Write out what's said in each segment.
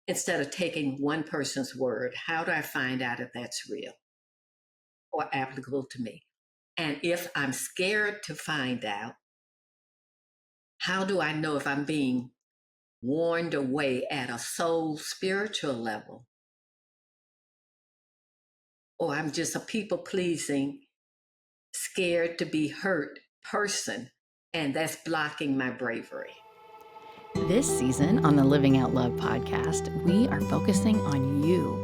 instead of taking one person's word, how do I find out if that's real or applicable to me? And if I'm scared to find out, how do I know if I'm being warned away at a soul spiritual level, or I'm just a people pleasing, scared to be hurt person, and that's blocking my bravery? This season on the Living Out Love podcast, we are focusing on you,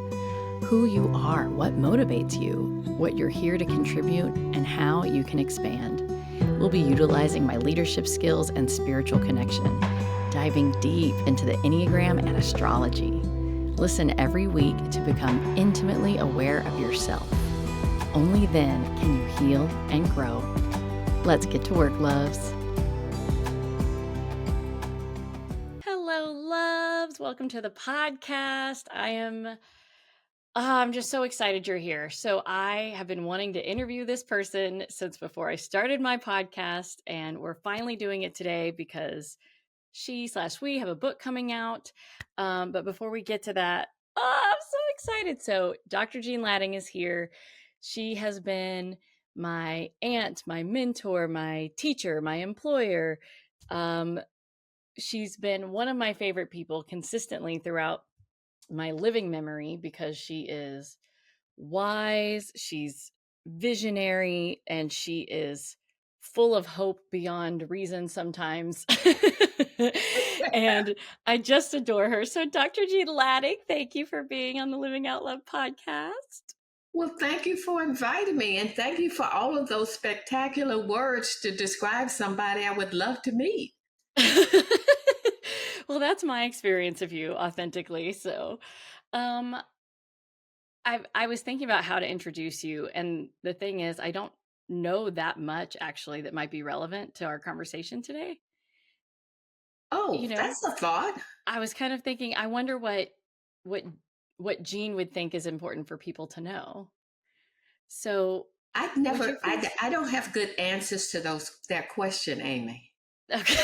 who you are, what motivates you, what you're here to contribute, and how you can expand. We'll be utilizing my leadership skills and spiritual connection, diving deep into the Enneagram and astrology. Listen every week to become intimately aware of yourself. Only then can you heal and grow. Let's get to work, loves. Hello, loves. Welcome to the podcast. I'm just so excited you're here. So I have been wanting to interview this person since before I started my podcast, and we're finally doing it today because we have a book coming out. But before we get to that, I'm so excited. So Dr. Jean Latting is here. She has been my aunt, my mentor, my teacher, my employer. She's been one of my favorite people consistently throughout my living memory because she is wise, she's visionary, and she is full of hope beyond reason sometimes. And I just adore her. So, Dr. Jean Latting, thank you for being on the Living Out Loud podcast. Well, thank you for inviting me, and thank you for all of those spectacular words to describe somebody I would love to meet. Well, that's my experience of you authentically. So, I was thinking about how to introduce you, and the thing is, I don't know that much actually that might be relevant to our conversation today. Oh, that's a thought. I was kind of thinking, I wonder what what Jean would think is important for people to know. So, I don't have good answers to that question, Amy. Okay.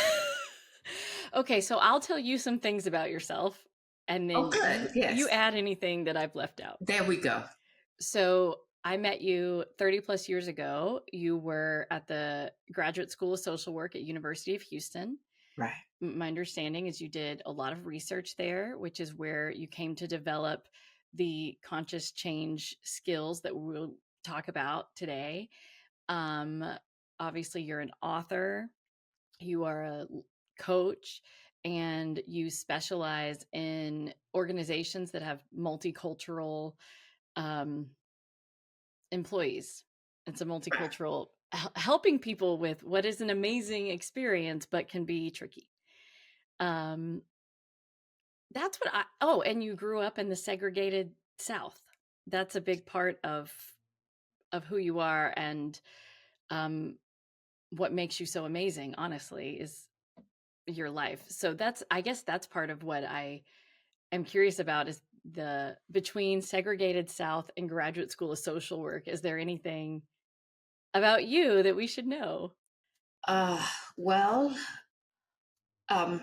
Okay, so I'll tell you some things about yourself, and Oh, then good. Yes. you add anything that I've left out. There we go. So I met you 30 plus years ago. You were at the Graduate School of Social Work at University of Houston. Right. My understanding is you did a lot of research there, which is where you came to develop the conscious change skills that we'll talk about today. Obviously, you're an author, you are a coach, and you specialize in organizations that have multicultural employees. It's a multicultural helping people with what is an amazing experience but can be tricky. That's what and you grew up in the segregated South. That's a big part of who you are, and what makes you so amazing, honestly, is your life. So I guess that's part of what I am curious about, is the between segregated South and Graduate School of Social Work. Is there anything about you that we should know? Well, I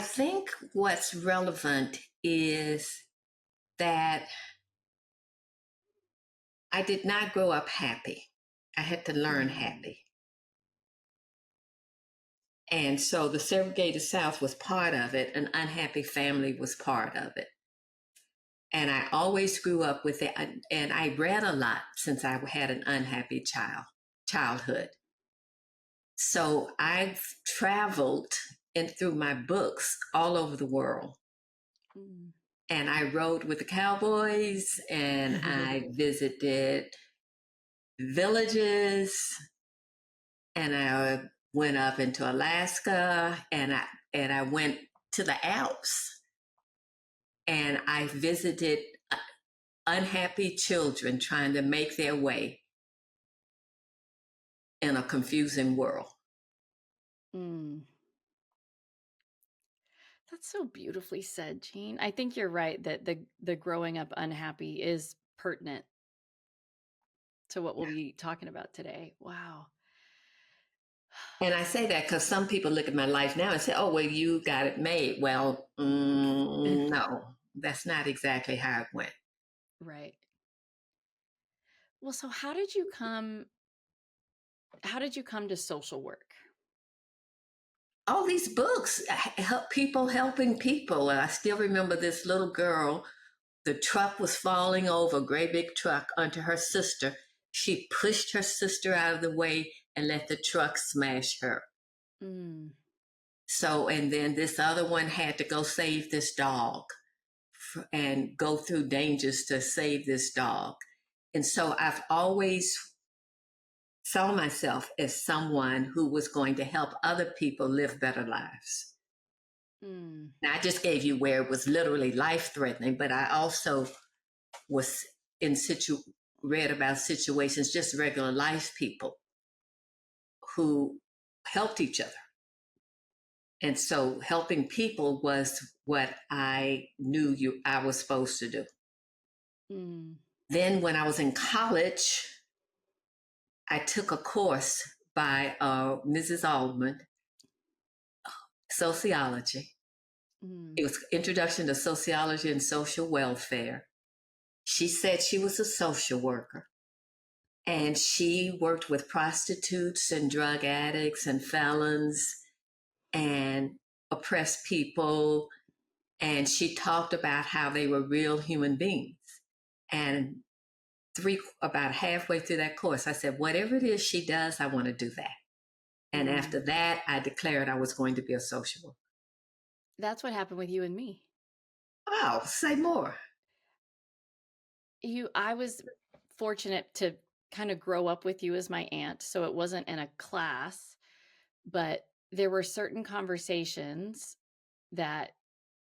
think what's relevant is that I did not grow up happy. I had to learn happy. And so the segregated South was part of it. An unhappy family was part of it. And I always grew up with it. And I read a lot since I had an unhappy childhood. So I've traveled through my books all over the world. And I rode with the cowboys, and I visited villages, and I went up into Alaska, and I went to the Alps, and I visited unhappy children trying to make their way in a confusing world. That's so beautifully said, Jean. I think you're right that the growing up unhappy is pertinent to what we'll be talking about today. Wow. And I say that because some people look at my life now and say, oh, well, you got it made. Well, no, that's not exactly how it went. Right. Well, so how did you come to social work? All these books help people helping people. And I still remember this little girl. The truck was falling over, a great big truck, onto her sister. She pushed her sister out of the way and let the truck smash her. Mm, So, and then this other one had to go save this dog and go through dangers to save this dog. And so I've always saw myself as someone who was going to help other people live better lives. mm, Now, I just gave you where it was literally life threatening, but I also was in read about situations, just regular life people who helped each other. And so helping people was what I knew I was supposed to do. mm, Then when I was in college, I took a course by Mrs. Altman, sociology. mm, It was Introduction to Sociology and Social Welfare. She said she was a social worker and she worked with prostitutes and drug addicts and felons and oppressed people. And she talked about how they were real human beings. And about halfway through that course, I said, whatever it is she does, I want to do that. And mm. after that, I declared I was going to be a social worker. That's what happened with you and me. Wow, say more. I was fortunate to kind of grow up with you as my aunt, so it wasn't in a class, but there were certain conversations that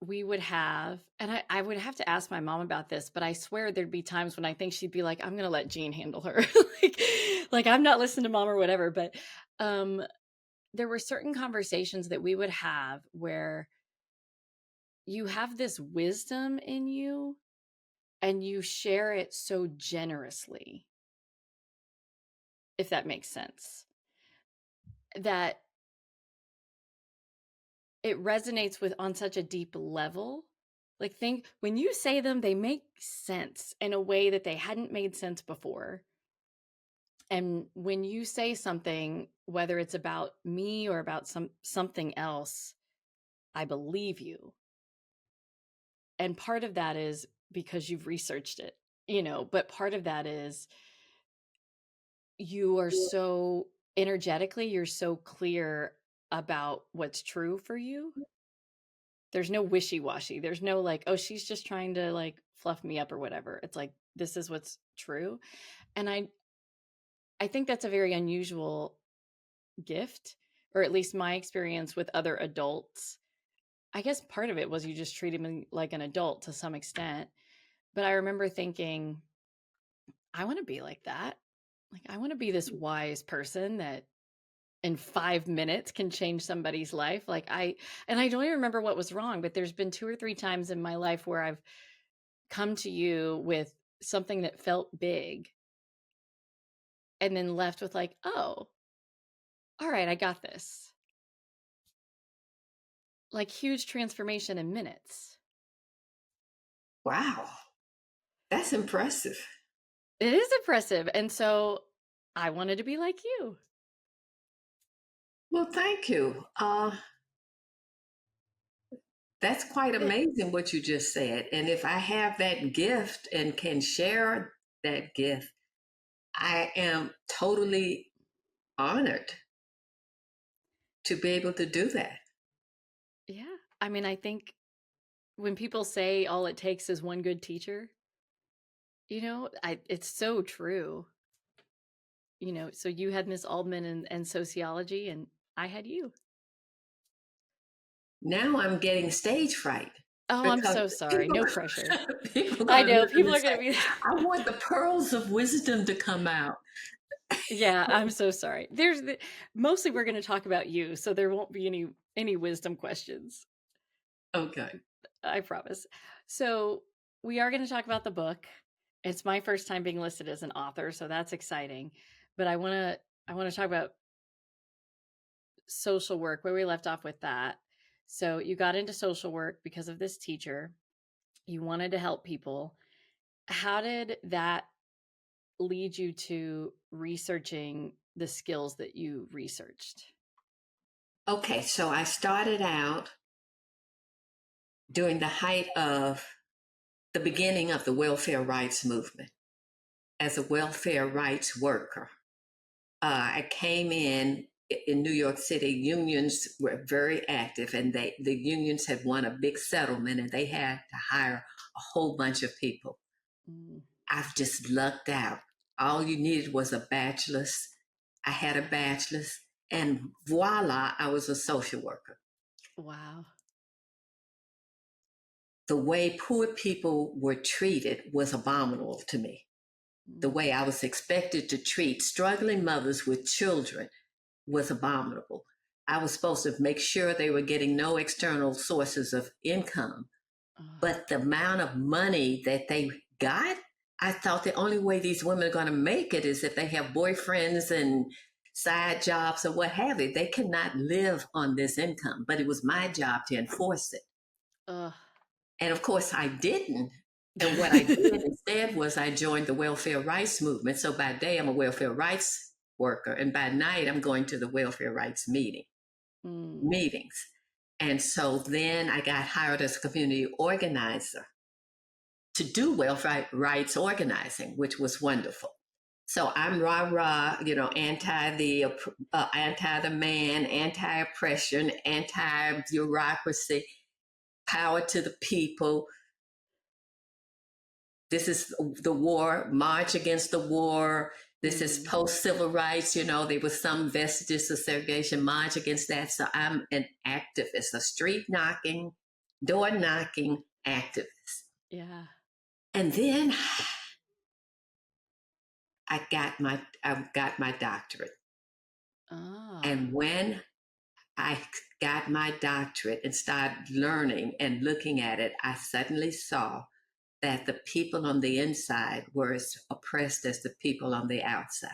we would have, and I would have to ask my mom about this, but I swear there'd be times when I think she'd be like, I'm gonna let Jean handle her. like, like I'm not listening to mom or whatever. But um there were certain conversations that we would have where you have this wisdom in you and you share it so generously, if that makes sense, that it resonates with on such a deep level. Like, think when you say them, they make sense in a way that they hadn't made sense before. And when you say something, whether it's about me or about something else, I believe you. And part of that is because you've researched it, but part of that is you are so energetically, you're so clear about what's true for you. There's no wishy-washy. There's no like, oh, she's just trying to like fluff me up or whatever. It's like, this is what's true. And I think that's a very unusual gift, or at least my experience with other adults. I guess part of it was you just treated me like an adult to some extent. But I remember thinking, I want to be like that. Like, I want to be this wise person that in 5 minutes can change somebody's life. And I don't even remember what was wrong, but there's been 2 or 3 times in my life where I've come to you with something that felt big and then left with like, oh, all right, I got this. Like, huge transformation in minutes. Wow, that's impressive. It is impressive. And so I wanted to be like you. Well, thank you. That's quite amazing what you just said. And if I have that gift and can share that gift, I am totally honored to be able to do that. Yeah. I mean, I think when people say all it takes is one good teacher, it's so true. So you had Miss Aldman and sociology, and I had you. Now I'm getting stage fright Oh, I'm because so sorry. people, No pressure. people are I going to know listen people and are going say, to be. I want the pearls of wisdom to come out. Yeah, I'm so sorry. Mostly we're going to talk about you, so there won't be any wisdom questions. Okay. I promise. So we are going to talk about the book. It's my first time being listed as an author, so that's exciting. But I want to talk about social work, where we left off with that. So you got into social work because of this teacher. You wanted to help people. How did that lead you to researching the skills that you researched? Okay, so I started out during the height of the beginning of the welfare rights movement as a welfare rights worker. I came in New York City. Unions were very active, and the unions had won a big settlement, and they had to hire a whole bunch of people. Mm. I've just lucked out. All you needed was a bachelor's. I had a bachelor's, and voila, I was a social worker. Wow. The way poor people were treated was abominable to me. The Mm. way I was expected to treat struggling mothers with children was abominable. I was supposed to make sure they were getting no external sources of income. Oh. But the amount of money that they got, I thought the only way these women are going to make it is if they have boyfriends and side jobs or what have you. They cannot live on this income, but it was my job to enforce it. Ugh. And of course, I didn't. And what I did instead was I joined the welfare rights movement. So by day, I'm a welfare rights worker, and by night, I'm going to the welfare rights Mm. meetings. And so then I got hired as a community organizer to do welfare rights organizing, which was wonderful. So I'm rah rah, anti the man, anti oppression, anti bureaucracy, power to the people. This is the war, march against the war. This is post civil rights. There was some vestiges of segregation, march against that. So I'm an activist, a street knocking, door knocking activist. Yeah. And then I got my doctorate. Ah. And when I got my doctorate and started learning and looking at it, I suddenly saw that the people on the inside were as oppressed as the people on the outside.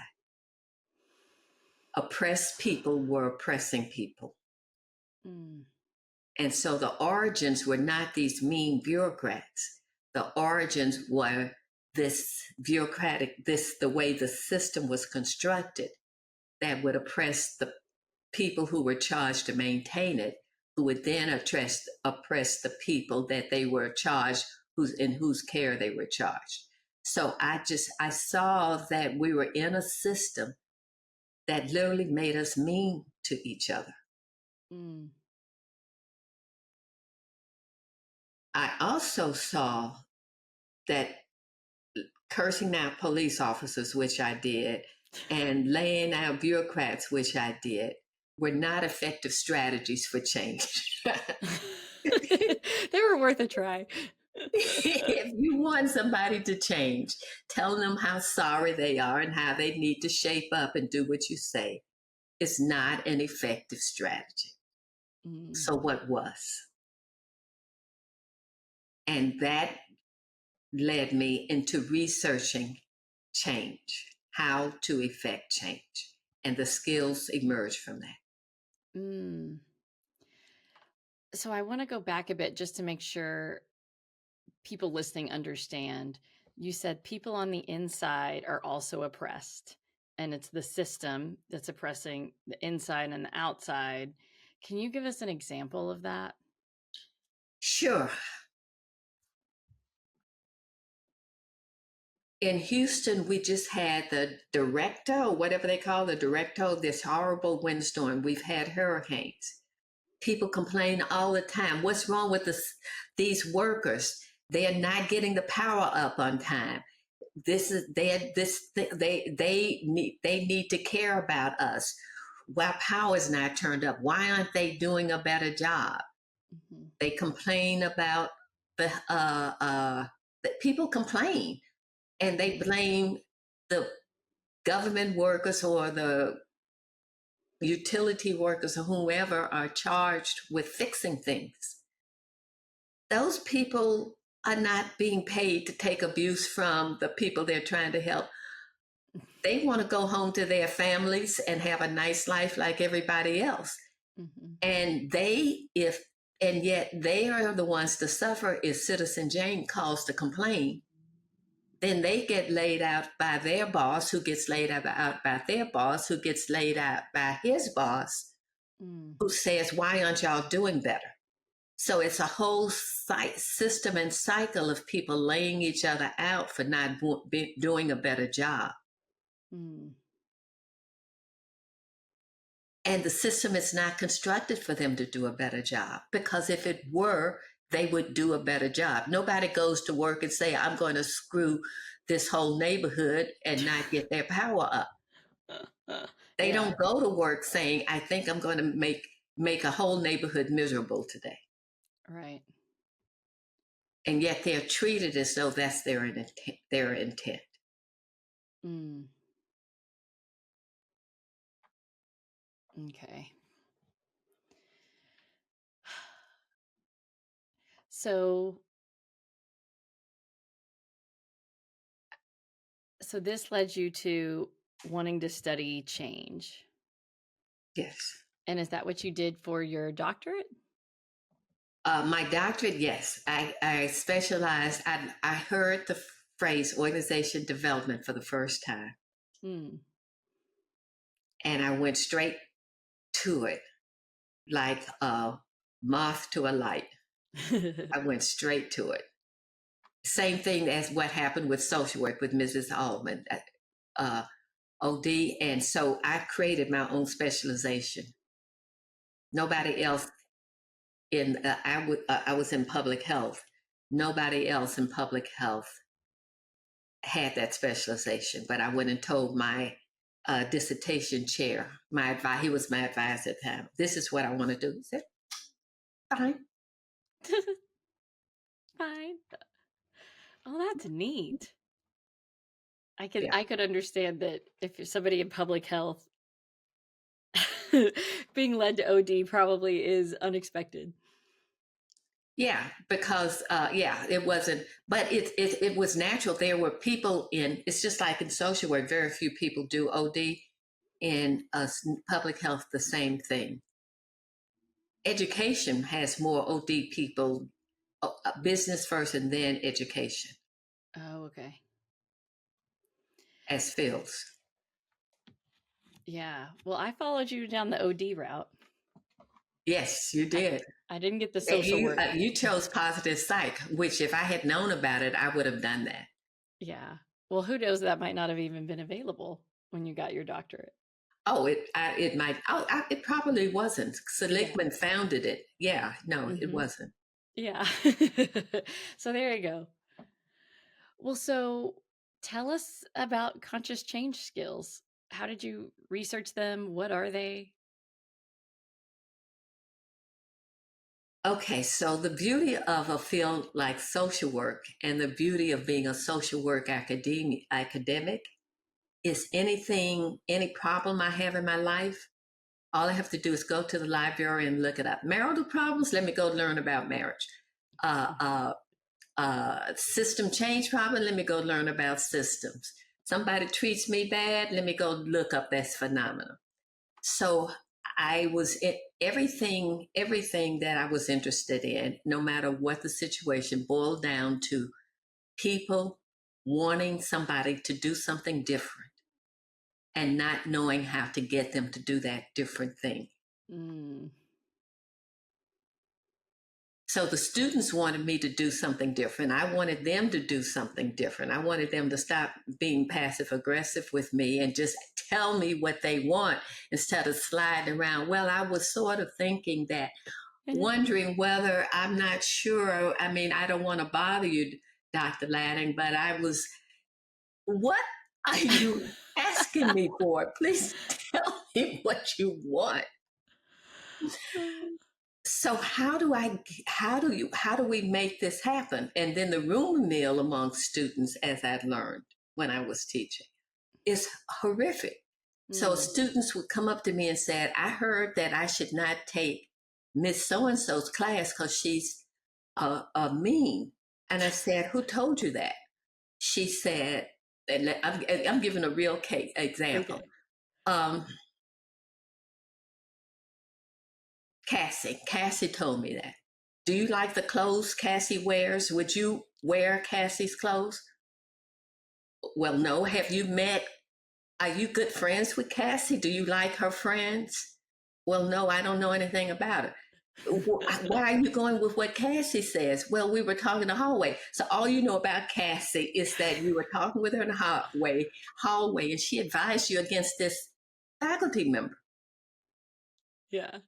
Oppressed people were oppressing people. Mm. And so the origins were not these mean bureaucrats. The origins were this the way the system was constructed that would oppress the people who were charged to maintain it, who would then oppress the people that they were charged, in whose care they were charged. So I saw that we were in a system that literally made us mean to each other. Mm. I also saw that cursing out police officers, which I did, and laying out bureaucrats, which I did, were not effective strategies for change. They were worth a try. If you want somebody to change, tell them how sorry they are and how they need to shape up and do what you say. It's not an effective strategy. Mm. So what was? And that led me into researching change, how to effect change. And the skills emerged from that. Mm. So I want to go back a bit just to make sure people listening understand. You said people on the inside are also oppressed, and it's the system that's oppressing the inside and the outside. Can you give us an example of that? Sure. In Houston, we just had the director, or whatever they call the director of this horrible windstorm. We've had hurricanes. People complain all the time. What's wrong with these workers? They are not getting the power up on time. They need to care about us. Why power is not turned up? Why aren't they doing a better job? Mm-hmm. They complain about the people complain, and they blame the government workers or the utility workers or whoever are charged with fixing things. Those people are not being paid to take abuse from the people they're trying to help. They want to go home to their families and have a nice life like everybody else. Mm-hmm. And and yet they are the ones to suffer if Citizen Jane calls to complain. Then they get laid out by their boss, who gets laid out by their boss, who gets laid out by his boss, Mm. who says, "Why aren't y'all doing better?" So it's a whole system and cycle of people laying each other out for not doing a better job. Mm. And the system is not constructed for them to do a better job, because if it were, they would do a better job. Nobody goes to work and say, "I'm going to screw this whole neighborhood" and not get their power up. They Yeah. don't go to work saying, "I think I'm going to make a whole neighborhood miserable today." Right. And yet they're treated as though that's their intent. Mm. Okay. So, so this led you to wanting to study change. Yes. And is that what you did for your doctorate? My doctorate, yes. I specialized, I heard the phrase organization development for the first time, Mm. and I went straight to it like a moth to a light. I went straight to it. Same thing as what happened with social work with Mrs. Allman, uh, OD. And so I created my own specialization. Nobody else I was in public health. Nobody else in public health had that specialization, but I went and told my dissertation chair, he was my advisor at the time, "This is what I want to do." He said, "Fine." Fine. Oh, that's neat. Yeah. I could understand that if you're somebody in public health, being led to OD probably is unexpected. Yeah, because yeah, it wasn't, but it was natural. There were people in. It's just like in social work, very few people do OD. In public health, the same thing. Education has more OD people, business first and then education Oh, okay. as fields. Yeah. Well, I followed you down the OD route. Yes, you I did. I didn't get the And social work. you chose positive psych, which if I had known about it, I would have done that. Yeah. Well, who knows, that might not have even been available when you got your doctorate. Oh, it might. Oh, it probably wasn't. Yeah. Seligman founded it. Yeah, no, it Mm-hmm. wasn't. Yeah. So there you go. Well, so tell us about conscious change skills. How did you research them? What are they? Okay, so the beauty of a field like social work and the beauty of being a social work academic is any problem I have in my life, all I have to do is go to the library and look it up. Marital problems, let me go learn about marriage. Uh, uh, System change problem, let me go learn about systems. Somebody treats me bad, let me go look up that's phenomenal. So I was everything that I was interested in, no matter what the situation, boiled down to people wanting somebody to do something different and not knowing how to get them to do that different thing. Mm. So the students wanted me to do something different. I wanted them to do something different. I wanted them to stop being passive aggressive with me and just tell me what they want instead of sliding around. Well, I was sort of thinking that, wondering whether, I'm not sure. I mean, I don't want to bother you, Dr. Latting, but I was, what are you asking me for? Please tell me what you want. So how do we make this happen? And then the rumor mill among students, as I learned when I was teaching, is horrific. So Mm. students would come up to me and said, "I heard that I should not take Miss So and So's class because she's mean." And I said, "Who told you that?" She said, I'm giving a real case example. Okay. Um, Cassie told me that. Do you like the clothes Cassie wears? Would you wear Cassie's clothes? Well, no. Have you met? Are you good friends with Cassie? Do you like her friends? Well, no, I don't know anything about it. Why are you going with what Cassie says? Well, we were talking in the hallway. So all you know about Cassie is that you were talking with her in the hallway, and she advised you against this faculty member. Yeah.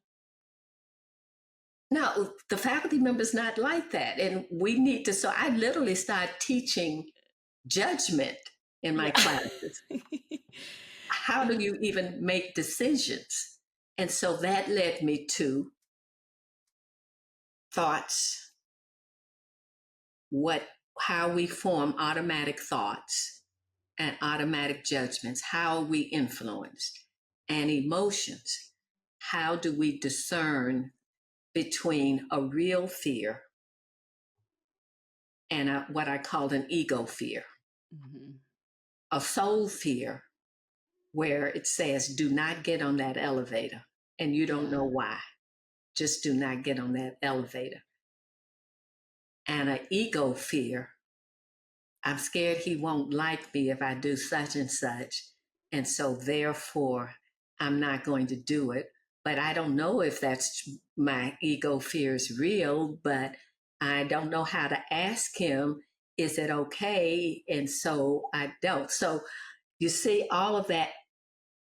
No, the faculty member's not like that. And we need to, so I literally started teaching judgment in my Yeah. classes. How do you even make decisions? And so that led me to thoughts, how we form automatic thoughts and automatic judgments, how we influenced, and emotions. How do we discern between a real fear and what I called an ego fear, Mm-hmm. a soul fear, where it says, do not get on that elevator, and you don't Yeah. know why. Just do not get on that elevator. And an ego fear, I'm scared he won't like me if I do such and such. And so therefore, I'm not going to do it. But I don't know if that's my ego fear is real, but I don't know how to ask him, is it okay? And so I don't. So you see, all of that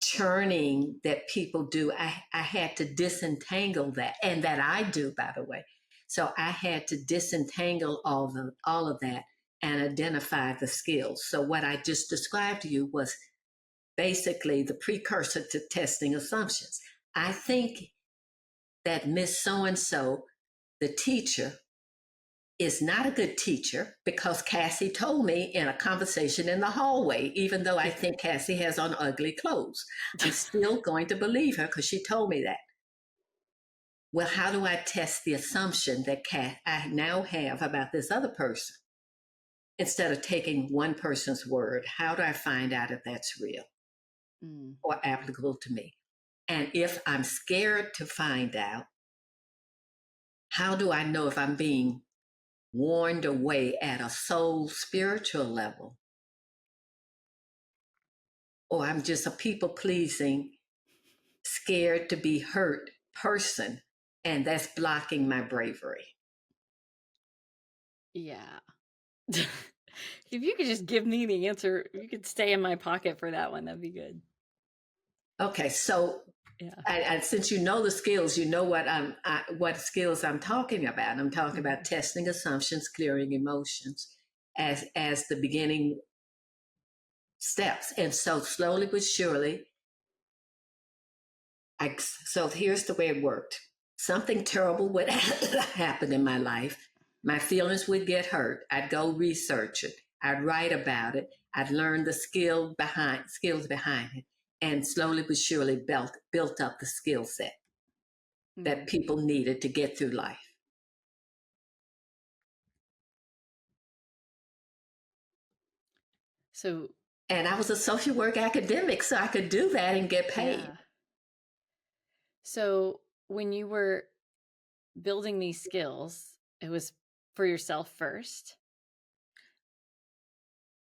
churning that people do, I had to disentangle that, and that I do, by the way. So I had to disentangle all of that and identify the skills. So what I just described to you was basically the precursor to testing assumptions. I think that Miss So and so, the teacher, is not a good teacher because Cassie told me in a conversation in the hallway, even though I think Cassie has on ugly clothes. I'm still going to believe her because she told me that. Well, how do I test the assumption that I now have about this other person? Instead of taking one person's word, how do I find out if that's real or applicable to me? And if I'm scared to find out, how do I know if I'm being warned away at a soul spiritual level, or I'm just a people pleasing, scared to be hurt person, and that's blocking my bravery? Yeah. If you could just give me the answer, you could stay in my pocket for that one. That'd be good. Okay, so Yeah. since you know the skills, you know what skills I'm talking about. I'm talking about testing assumptions, clearing emotions, as the beginning steps. And so slowly but surely, so here's the way it worked. Something terrible would happen in my life. My feelings would get hurt. I'd go research it. I'd write about it. I'd learn the skills behind it, and slowly but surely built up the skill set that people needed to get through life. So, And I was a social work academic, so I could do that and get paid. yeah. So, when you were building these skills, it was for yourself first.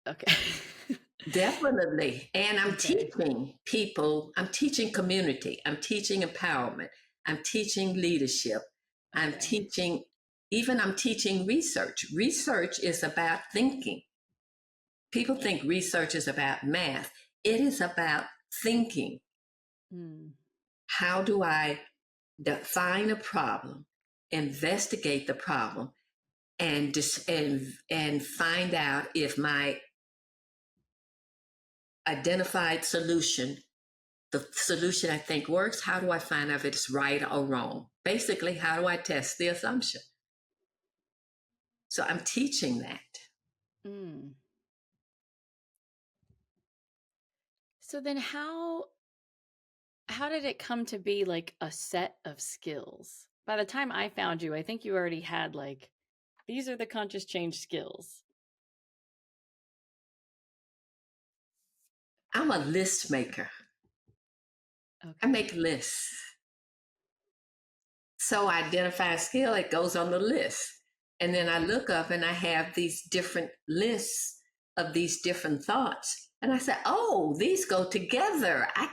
Okay. Definitely. And I'm Okay. teaching people, I'm teaching community, I'm teaching empowerment, I'm teaching leadership, I'm Okay. teaching, even I'm teaching research. Research is about thinking. People think research is about math. It is about thinking. How do I define a problem, investigate the problem, and find out if my identified solution, the solution I think works? How do I find out if it's right or wrong? Basically, how do I test the assumption? So I'm teaching that. So then how did it come to be like a set of skills? By the time I found you, I think you already had like, these are the conscious change skills. I'm a list maker. I Okay. make lists. So I identify a skill, it goes on the list. And then I look up and I have these different lists of these different thoughts. And I say, oh, these go together. I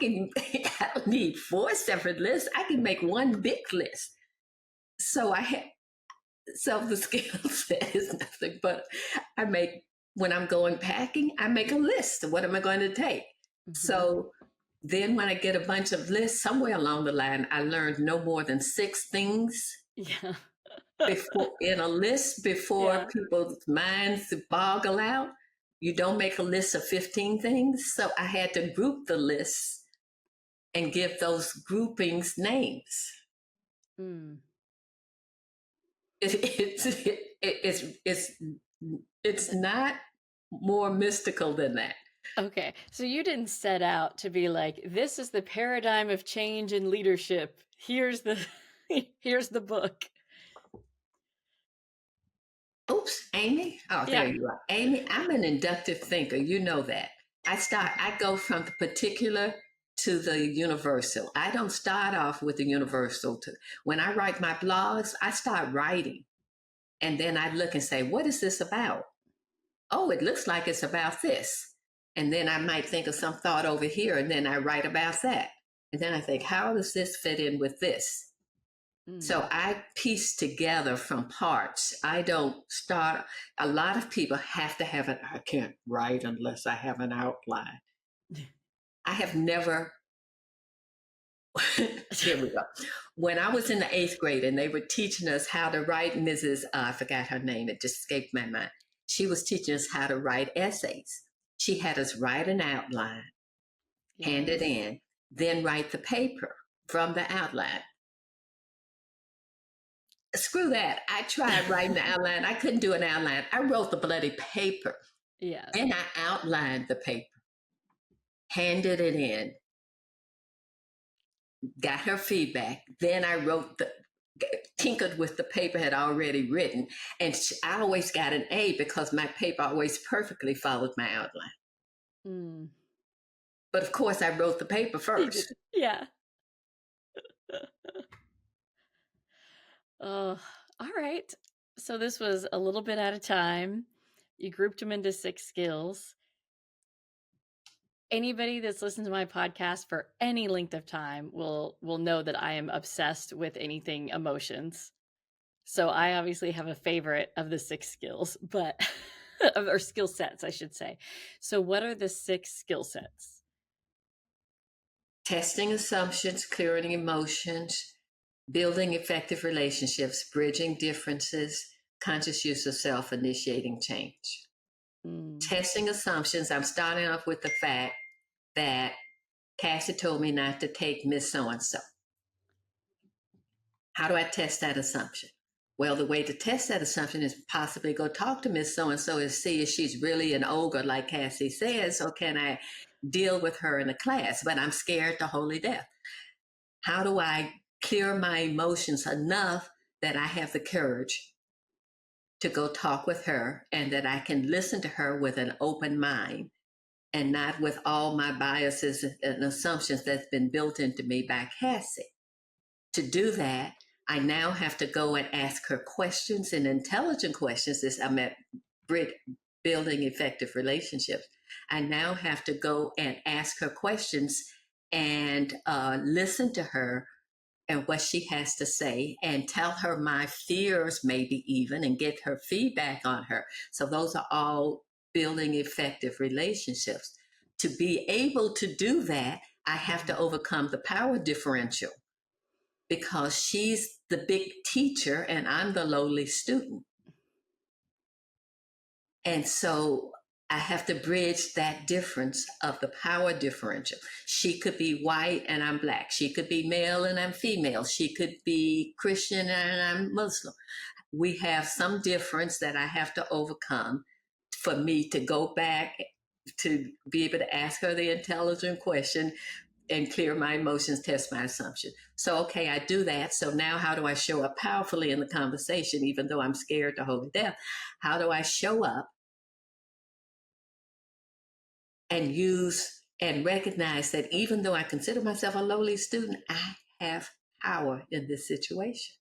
don't need four separate lists. I can make one big list. So I have, so the skill set is nothing but I make, when I'm going packing, I make a list of what am I going to take. Hmm. So then when I get a bunch of lists, somewhere along the line, I learned no more than six things Yeah. before in a list before Yeah. people's minds boggle out. You don't make a list of 15 things. So I had to group the lists and give those groupings names. Mm. It, it's, it, it's not more mystical than that. Okay. So you didn't set out to be like, this is the paradigm of change in leadership. Here's the here's the book. Oops, Amy. Oh, there Yeah. you are. Amy, I'm an inductive thinker. You know that. I go from the particular to the universal. I don't start off with the universal. When I write my blogs, I start writing. And then I look and say, what is this about? Oh, it looks like it's about this. And then I might think of some thought over here, and then I write about that. And then I think, how does this fit in with this? Mm. So I piece together from parts. I don't start. A lot of people have to have it. I can't write unless I have an outline. I have never. Here we go. When I was in the eighth grade and they were teaching us how to write, Mrs. I forgot her name, it just escaped my mind. She was teaching us how to write essays. She had us write an outline, hand it Yes. in, then write the paper from the outline. Screw that. I tried writing the outline. I couldn't do an outline. I wrote the bloody paper. Yes. Then I outlined the paper, handed it in, got her feedback. Then I wrote tinkered with the paper had already written. And I always got an A because my paper always perfectly followed my outline. Mm. But of course, I wrote the paper You did. first. Yeah. Oh, all right. So this was a little bit at a time. You grouped them into 6 skills. Anybody that's listened to my podcast for any length of time will know that I am obsessed with anything emotions. So I obviously have a favorite of the 6 skills, but or skill sets, I should say. So what are the 6 skill sets? Testing assumptions, clearing emotions, building effective relationships, bridging differences, conscious use of self, initiating change. Mm. Testing assumptions, I'm starting off with the fact that Cassie told me not to take Miss So and so. How do I test that assumption? Well, the way to test that assumption is possibly go talk to Miss So and so and see if she's really an ogre, like Cassie says, or can I deal with her in the class? But I'm scared to holy death. How do I clear my emotions enough that I have the courage to go talk with her and that I can listen to her with an open mind and not with all my biases and assumptions that's been built into me by Cassie? To do that, I now have to go and ask her questions and intelligent questions. As I'm at building effective relationships, I now have to go and ask her questions and listen to her and what she has to say and tell her my fears, maybe even, and get her feedback on her. So, those are all building effective relationships. To be able to do that, I have to overcome the power differential because she's the big teacher and I'm the lowly student. And so I have to bridge that difference of the power differential. She could be white and I'm black. She could be male and I'm female. She could be Christian and I'm Muslim. We have some difference that I have to overcome for me to go back to be able to ask her the intelligent question and clear my emotions, test my assumption. So, okay, I do that. So now how do I show up powerfully in the conversation, even though I'm scared to hold it down? How do I show up and use and recognize that even though I consider myself a lowly student, I have power in this situation.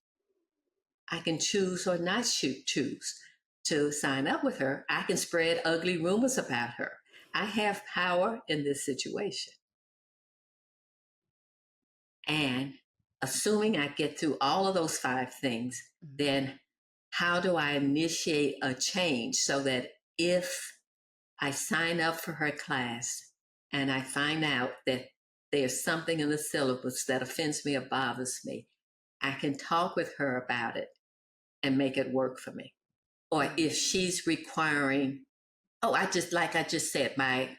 I can choose or not choose to sign up with her. I can spread ugly rumors about her. I have power in this situation. And assuming I get through all of those 5 things, then how do I initiate a change so that if I sign up for her class and I find out that there's something in the syllabus that offends me or bothers me, I can talk with her about it and make it work for me. Or if she's requiring, oh, like I just said, my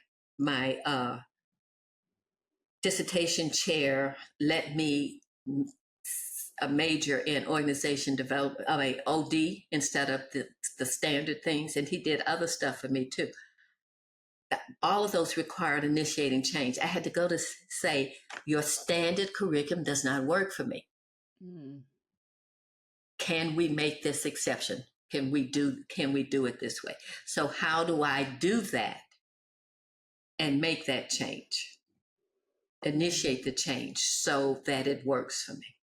dissertation chair let me a major in organization development, OD instead of the standard things, and he did other stuff for me too. All of those required initiating change. I had to go to say, your standard curriculum does not work for me. Can we make this exception? Can we do it this way? So how do I do that and make that change? Initiate the change so that it works for me.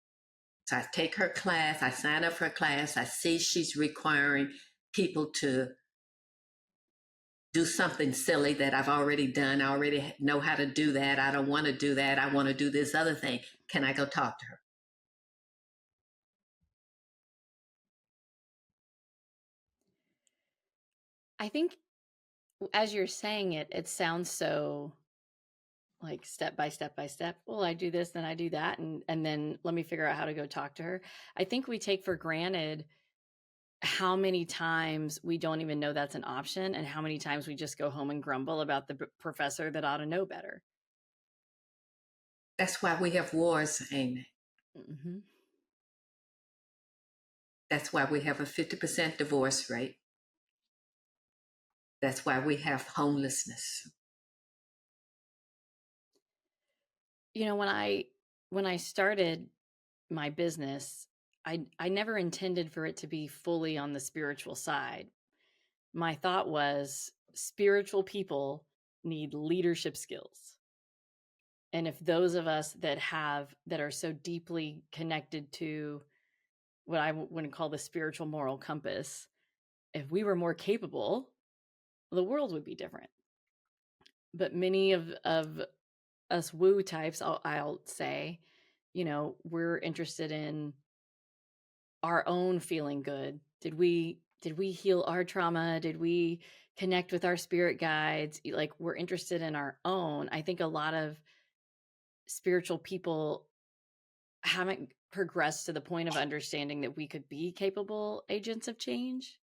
So I take her class, I sign up for her class, I see she's requiring people to do something silly that I've already done. I already know how to do that. I don't want to do that. I want to do this other thing. Can I go talk to her? I think as you're saying it, it sounds so like step by step by step. Well, I do this, then I do that, and then let me figure out how to go talk to her. I think we take for granted how many times we don't even know that's an option, and how many times we just go home and grumble about the professor that ought to know better. That's why we have wars, Amy. That's why we have a 50% divorce rate. That's why we have homelessness. You know, when I started my business, I never intended for it to be fully on the spiritual side. My thought was spiritual people need leadership skills. And if those of us that are so deeply connected to what I would call the spiritual moral compass, if we were more capable, the world would be different. But many of us woo types, I'll say, you know, we're interested in our own feeling good. Did we heal our trauma? Did we connect with our spirit guides? Like, we're interested in our own. I think a lot of spiritual people haven't progressed to the point of understanding that we could be capable agents of change.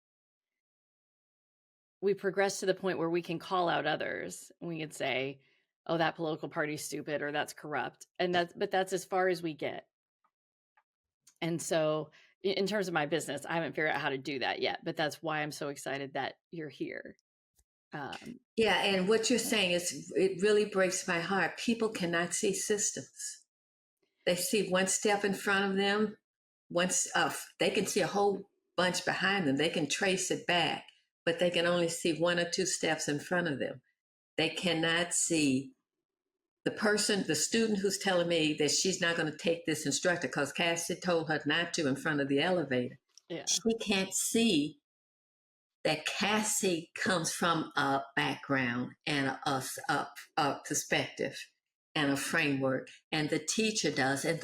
We progress to the point where we can call out others. We could say, oh, that political party's stupid, or that's corrupt. But that's as far as we get. And so in terms of my business, I haven't figured out how to do that yet, but that's why I'm so excited that you're here. Yeah, and what you're saying it really breaks my heart. People cannot see systems. They see one step in front of them. They can see a whole bunch behind them. They can trace it back, but they can only see 1 or 2 steps in front of them. They cannot see the student who's telling me that she's not going to take this instructor because Cassie told her not to in front of the elevator. Yeah. She can't see that Cassie comes from a background and a perspective and a framework, and the teacher does, and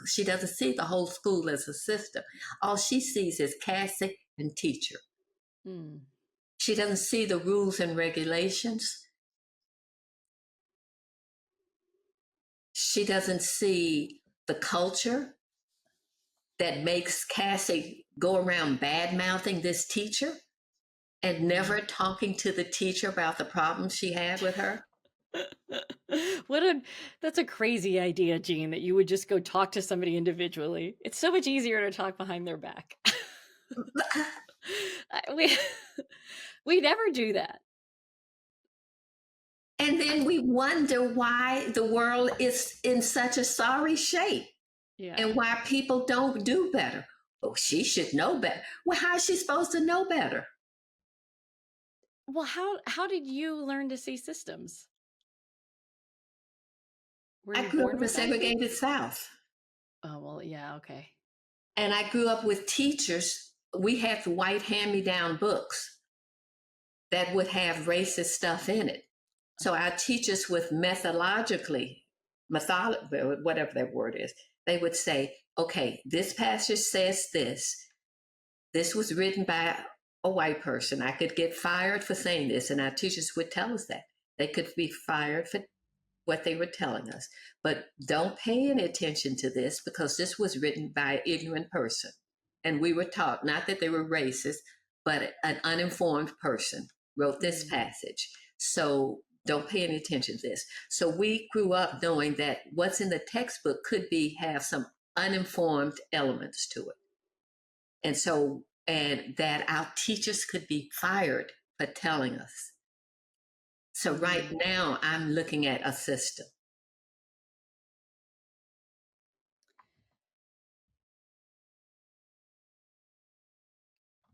she doesn't see the whole school as a system. All she sees is Cassie and teacher. She doesn't see the rules and regulations. She doesn't see the culture that makes Cassie go around bad mouthing this teacher and never talking to the teacher about the problems she had with her. That's a crazy idea, Jean, that you would just go talk to somebody individually. It's so much easier to talk behind their back. We never do that. And then we wonder why the world is in such a sorry shape. Yeah. And why people don't do better. Oh, she should know better. Well, how is she supposed to know better? Well, how did you learn to see systems? Were I you grew up born in the with IQ? segregated South. Oh, well, yeah, okay. And I grew up with teachers. We had the white hand-me-down books that would have racist stuff in it. So our teachers would whatever that word is, they would say, okay, this passage says this. This was written by a white person. I could get fired for saying this. And our teachers would tell us that. They could be fired for what they were telling us. But don't pay any attention to this because this was written by an ignorant person. And we were taught not that they were racist, but an uninformed person wrote this passage. So don't pay any attention to this. So we grew up knowing that what's in the textbook could have some uninformed elements to it. And that our teachers could be fired for telling us. So right now I'm looking at a system.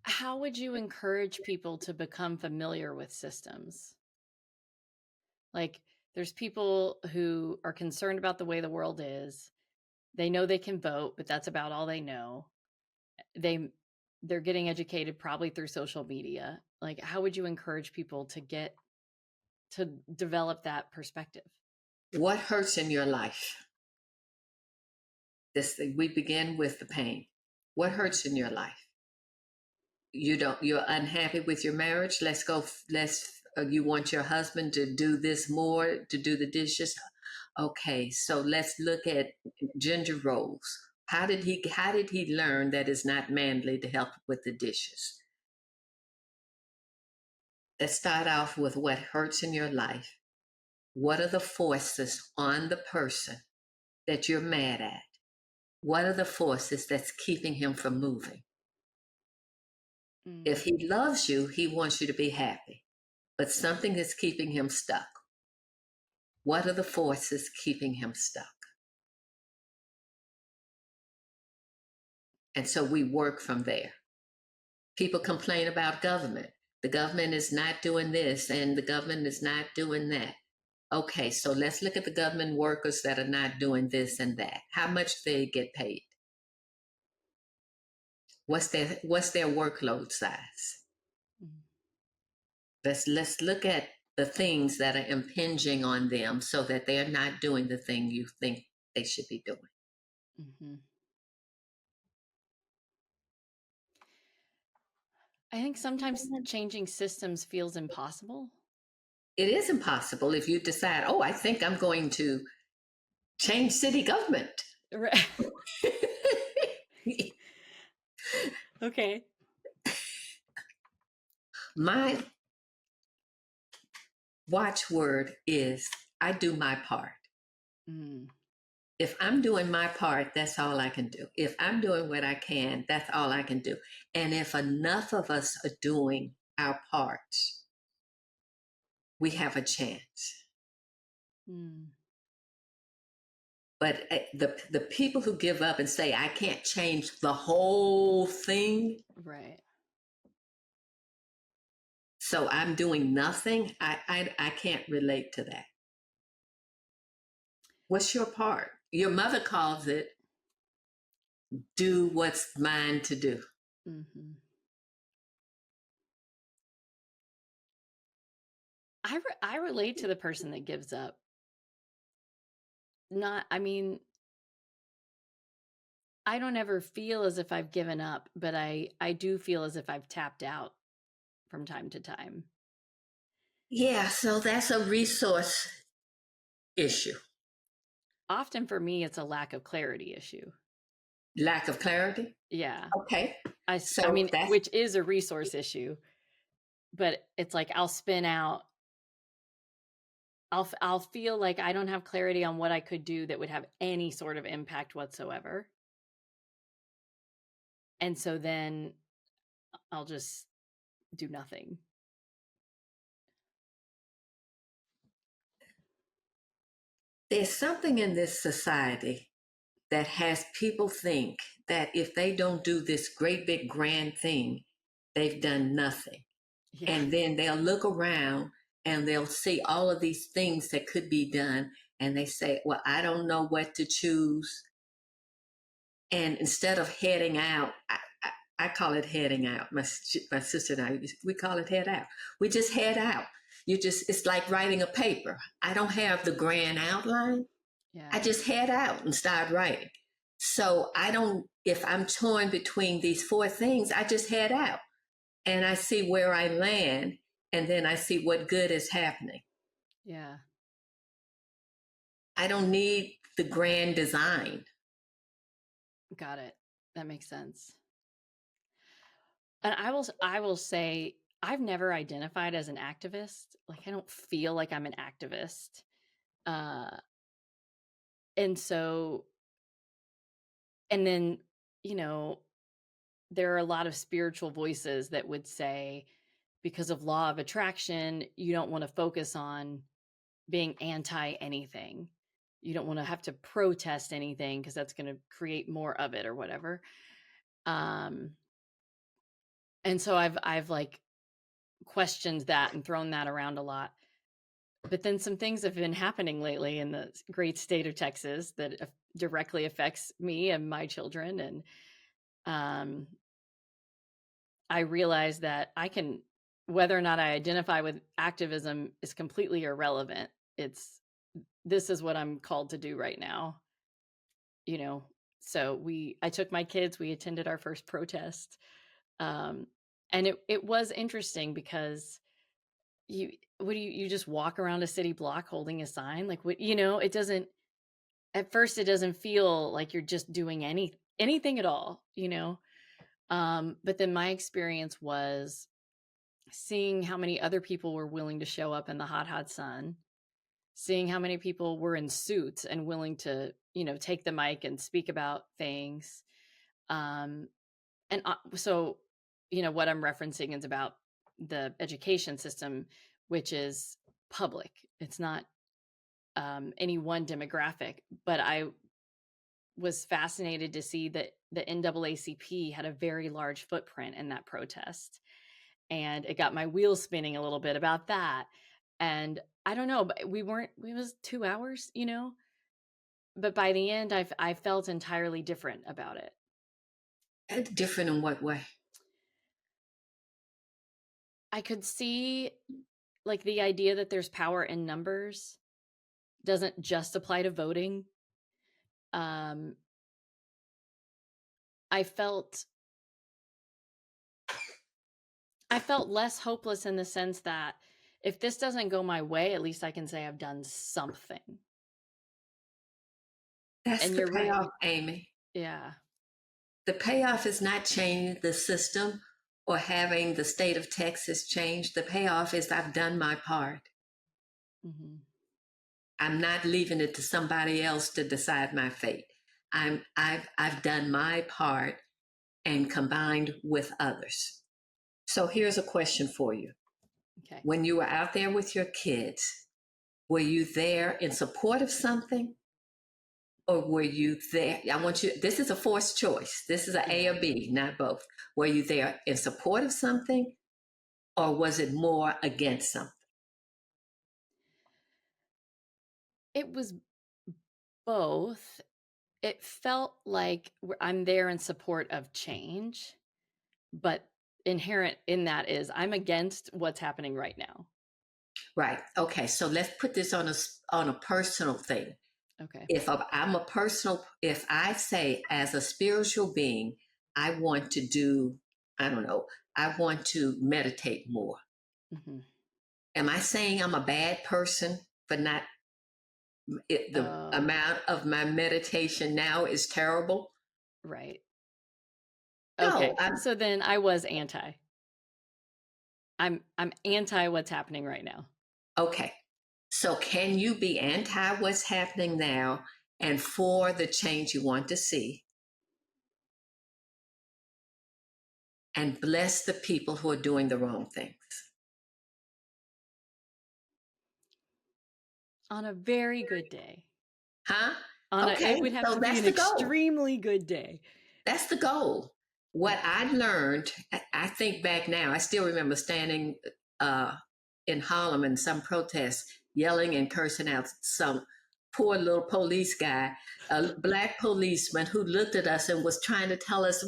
How would you encourage people to become familiar with systems? Like, there's people who are concerned about the way the world is. They know they can vote, but that's about all they know. They're getting educated probably through social media. Like, how would you encourage people to develop that perspective? What hurts in your life? We begin with the pain. What hurts in your life? You're unhappy with your marriage. You want your husband to do this more, to do the dishes. Okay, so let's look at gender roles. How did he learn that it's not manly to help with the dishes? Let's start off with what hurts in your life. What are the forces on the person that you're mad at? What are the forces that's keeping him from moving? If he loves you, he wants you to be happy, but something is keeping him stuck. What are the forces keeping him stuck? And so we work from there. People complain about government. The government is not doing this and the government is not doing that. Okay, so let's look at the government workers that are not doing this and that. How much they get paid? What's their workload size? Let's look at the things that are impinging on them so that they're not doing the thing you think they should be doing. Mm-hmm. I think sometimes changing systems feels impossible. It is impossible if you decide, oh, I think I'm going to change city government. Right. Okay. My watchword is I do my part. If I'm doing my part, that's all I can do. If I'm doing what I can, that's all I can do. And if enough of us are doing our parts, we have a chance. But the people who give up and say, I can't change the whole thing. Right. So I'm doing nothing. I can't relate to that. What's your part? Your mother calls it do what's mine to do. Mm-hmm. I relate to the person that gives up. I don't ever feel as if I've given up, but I do feel as if I've tapped out from time to time. Yeah, so that's a resource issue. Often for me, it's a lack of clarity issue. Lack of clarity? Yeah. Okay. Which is a resource issue, but it's like I'll spin out. I'll feel like I don't have clarity on what I could do that would have any sort of impact whatsoever. And so then I'll just do nothing. There's something in this society that has people think that if they don't do this great big grand thing, they've done nothing. Yeah. And then they'll look around and they'll see all of these things that could be done and they say, well, I don't know what to choose. And instead of heading out, I call it heading out. My sister and I, we call it head out. We just head out. It's like writing a paper. I don't have the grand outline. Yeah. I just head out and start writing. So I don't, if I'm torn between these four things, I just head out and I see where I land, and then I see what good is happening. Yeah. I don't need the grand design. Got it. That makes sense. And I will say I've never identified as an activist. Like I don't feel like I'm an activist. And so and then, you know, there are a lot of spiritual voices that would say because of law of attraction, you don't want to focus on being anti anything. You don't want to have to protest anything because that's going to create more of it or whatever. And so I've like questioned that and thrown that around a lot. But then some things have been happening lately in the great state of Texas that directly affects me and my children. And I realized that whether or not I identify with activism is completely irrelevant. This is what I'm called to do right now. So I took my kids, we attended our first protest. And it was interesting because you just walk around a city block holding a sign? Like it doesn't, at first it doesn't feel like you're just doing anything at all, but then my experience was seeing how many other people were willing to show up in the hot sun, seeing how many people were in suits and willing to, take the mic and speak about things. So, what I'm referencing is about the education system, which is public. It's not any one demographic, but I was fascinated to see that the NAACP had a very large footprint in that protest. And it got my wheels spinning a little bit about that. And I don't know, but it was 2 hours, but by the end, I felt entirely different about it. Different in what way? I could see like the idea that there's power in numbers doesn't just apply to voting. I felt less hopeless in the sense that if this doesn't go my way, at least I can say I've done something. That's and the you're payoff, right. Amy. Yeah. The payoff is not changing the system or having the state of Texas change. The payoff is I've done my part. Mm-hmm. I'm not leaving it to somebody else to decide my fate. I've done my part and combined with others. So here's a question for you. Okay. When you were out there with your kids, were you there in support of something? Or were you there? This is a forced choice. This is an A or B, not both. Were you there in support of something, or was it more against something? It was both. It felt like I'm there in support of change, but inherent in that is I'm against what's happening right now. Right. Okay. So let's put this on a personal thing. Okay. If I say as a spiritual being, I want to do, I don't know, I want to meditate more. Mm-hmm. Am I saying I'm a bad person for not? The amount of my meditation now is terrible. Right. Okay. No, so then I was anti. I'm anti what's happening right now. Okay. So can you be anti what's happening now and for the change you want to see? And bless the people who are doing the wrong things. On a very good day. Huh? It would have to be an extremely good day. That's the goal. What I learned, I think back now, I still remember standing in Harlem in some protests, yelling and cursing out some poor little police guy, a black policeman who looked at us and was trying to tell us,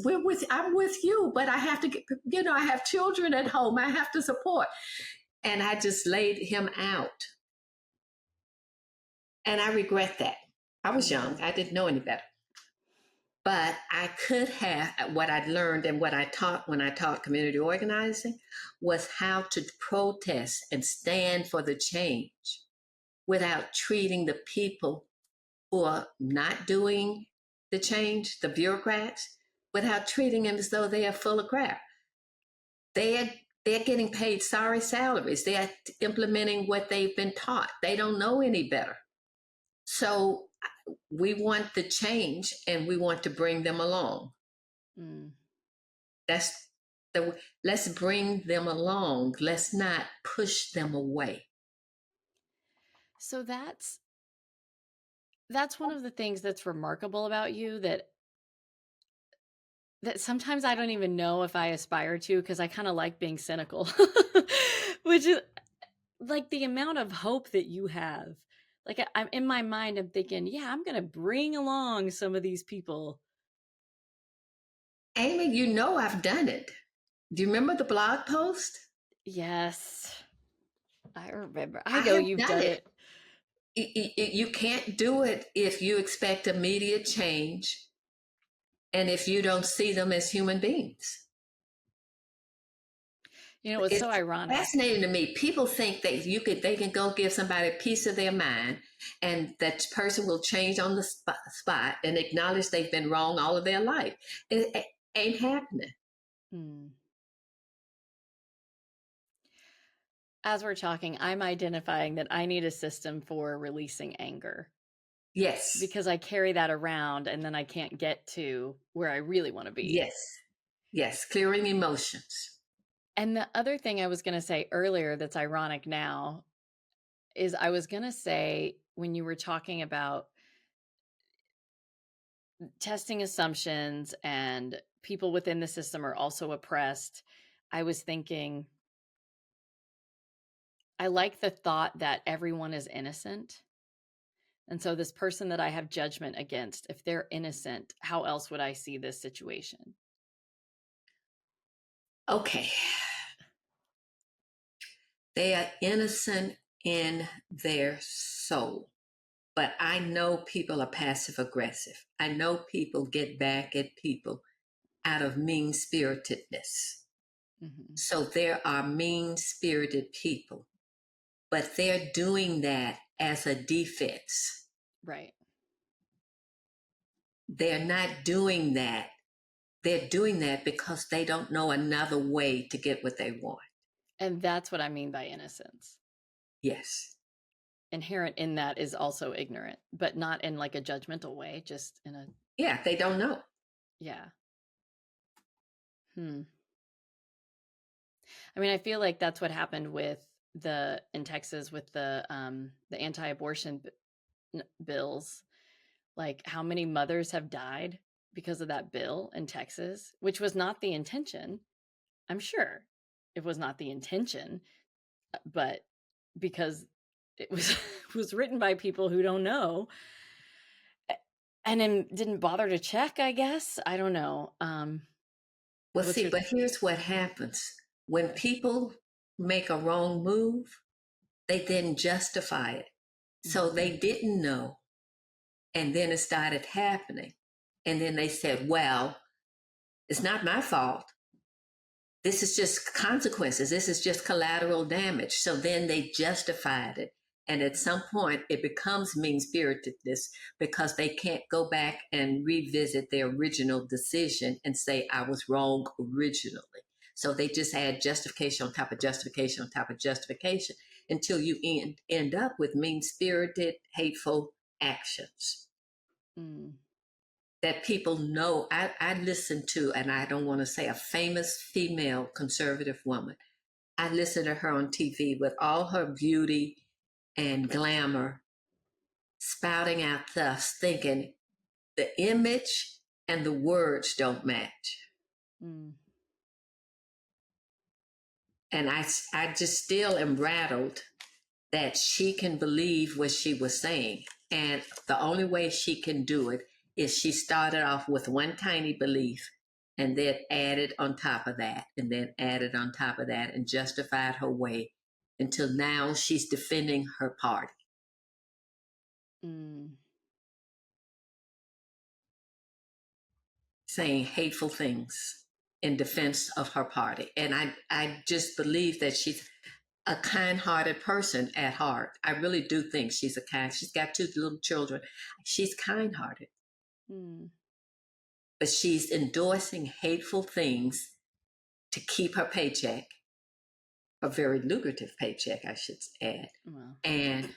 I'm with you, but I have to get, I have children at home. I have to support. And I just laid him out. And I regret that. I was young. I didn't know any better. But I could have, what I'd learned and what I taught when I taught community organizing was how to protest and stand for the change without treating the people who are not doing the change, the bureaucrats, without treating them as though they are full of crap. They're getting paid sorry salaries. They're implementing what they've been taught. They don't know any better. So we want the change and we want to bring them along. Mm. Let's bring them along. Let's not push them away. So that's one of the things that's remarkable about you that sometimes I don't even know if I aspire to, because I kind of like being cynical, which is like the amount of hope that you have. Like I'm in my mind, I'm thinking, yeah, I'm going to bring along some of these people. Amy, I've done it. Do you remember the blog post? Yes, I remember. I know you've done it. You can't do it if you expect immediate change and if you don't see them as human beings. It's so ironic. Fascinating to me. People think that they can go give somebody a piece of their mind and that person will change on the spot and acknowledge they've been wrong all of their life. It ain't happening. As we're talking, I'm identifying that I need a system for releasing anger. Yes. Because I carry that around and then I can't get to where I really want to be. Yes. Yes. Clearing emotions. And the other thing I was going to say earlier that's ironic now is I was going to say, when you were talking about testing assumptions and people within the system are also oppressed, I was thinking, I like the thought that everyone is innocent. And so this person that I have judgment against, if they're innocent, how else would I see this situation? Okay. They are innocent in their soul. But I know people are passive aggressive. I know people get back at people out of mean-spiritedness. Mm-hmm. So there are mean-spirited people, but they're doing that as a defense. Right. They're not doing that. They're doing that because they don't know another way to get what they want. And that's what I mean by innocence. Yes. Inherent in that is also ignorant, but not in like a judgmental way, just in a... Yeah, they don't know. Yeah. I mean, I feel like that's what happened in Texas with the anti-abortion bills. Like, how many mothers have died because of that bill in Texas, which was not the intention. I'm sure it was not the intention, but because it was written by people who don't know and then didn't bother to check, I guess. I don't know. Well, see, but here's what happens. When people make a wrong move, they then justify it. So they didn't know. And then it started happening. And then they said, well, it's not my fault. This is just consequences. This is just collateral damage. So then they justified it. And at some point, it becomes mean-spiritedness because they can't go back and revisit their original decision and say, I was wrong originally. So they just add justification on top of justification on top of justification until you end up with mean-spirited, hateful actions. That people know. I listen to, and I don't want to say a famous female conservative woman. I listen to her on TV with all her beauty and glamour, spouting out thus, thinking the image and the words don't match. And I just still am rattled that she can believe what she was saying. And the only way she can do it is she started off with one tiny belief and then added on top of that, and then added on top of that, and justified her way until now she's defending her party. Mm. Saying hateful things in defense of her party. And I just believe that she's a kind-hearted person at heart. I really do think she's she's got two little children. She's kind-hearted. Mm. But she's endorsing hateful things to keep her paycheck, a very lucrative paycheck, I should add, Well. and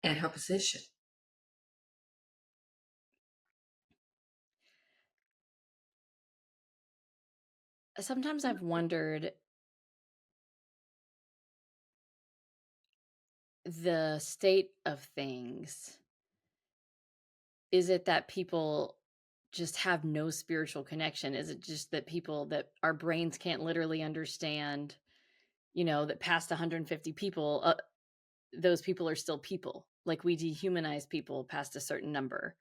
her position. Sometimes I've wondered the state of things. Is it that people just have no spiritual connection? Is it just that people, that our brains can't literally understand, that past 150 people, those people are still people? Like, we dehumanize people past a certain number.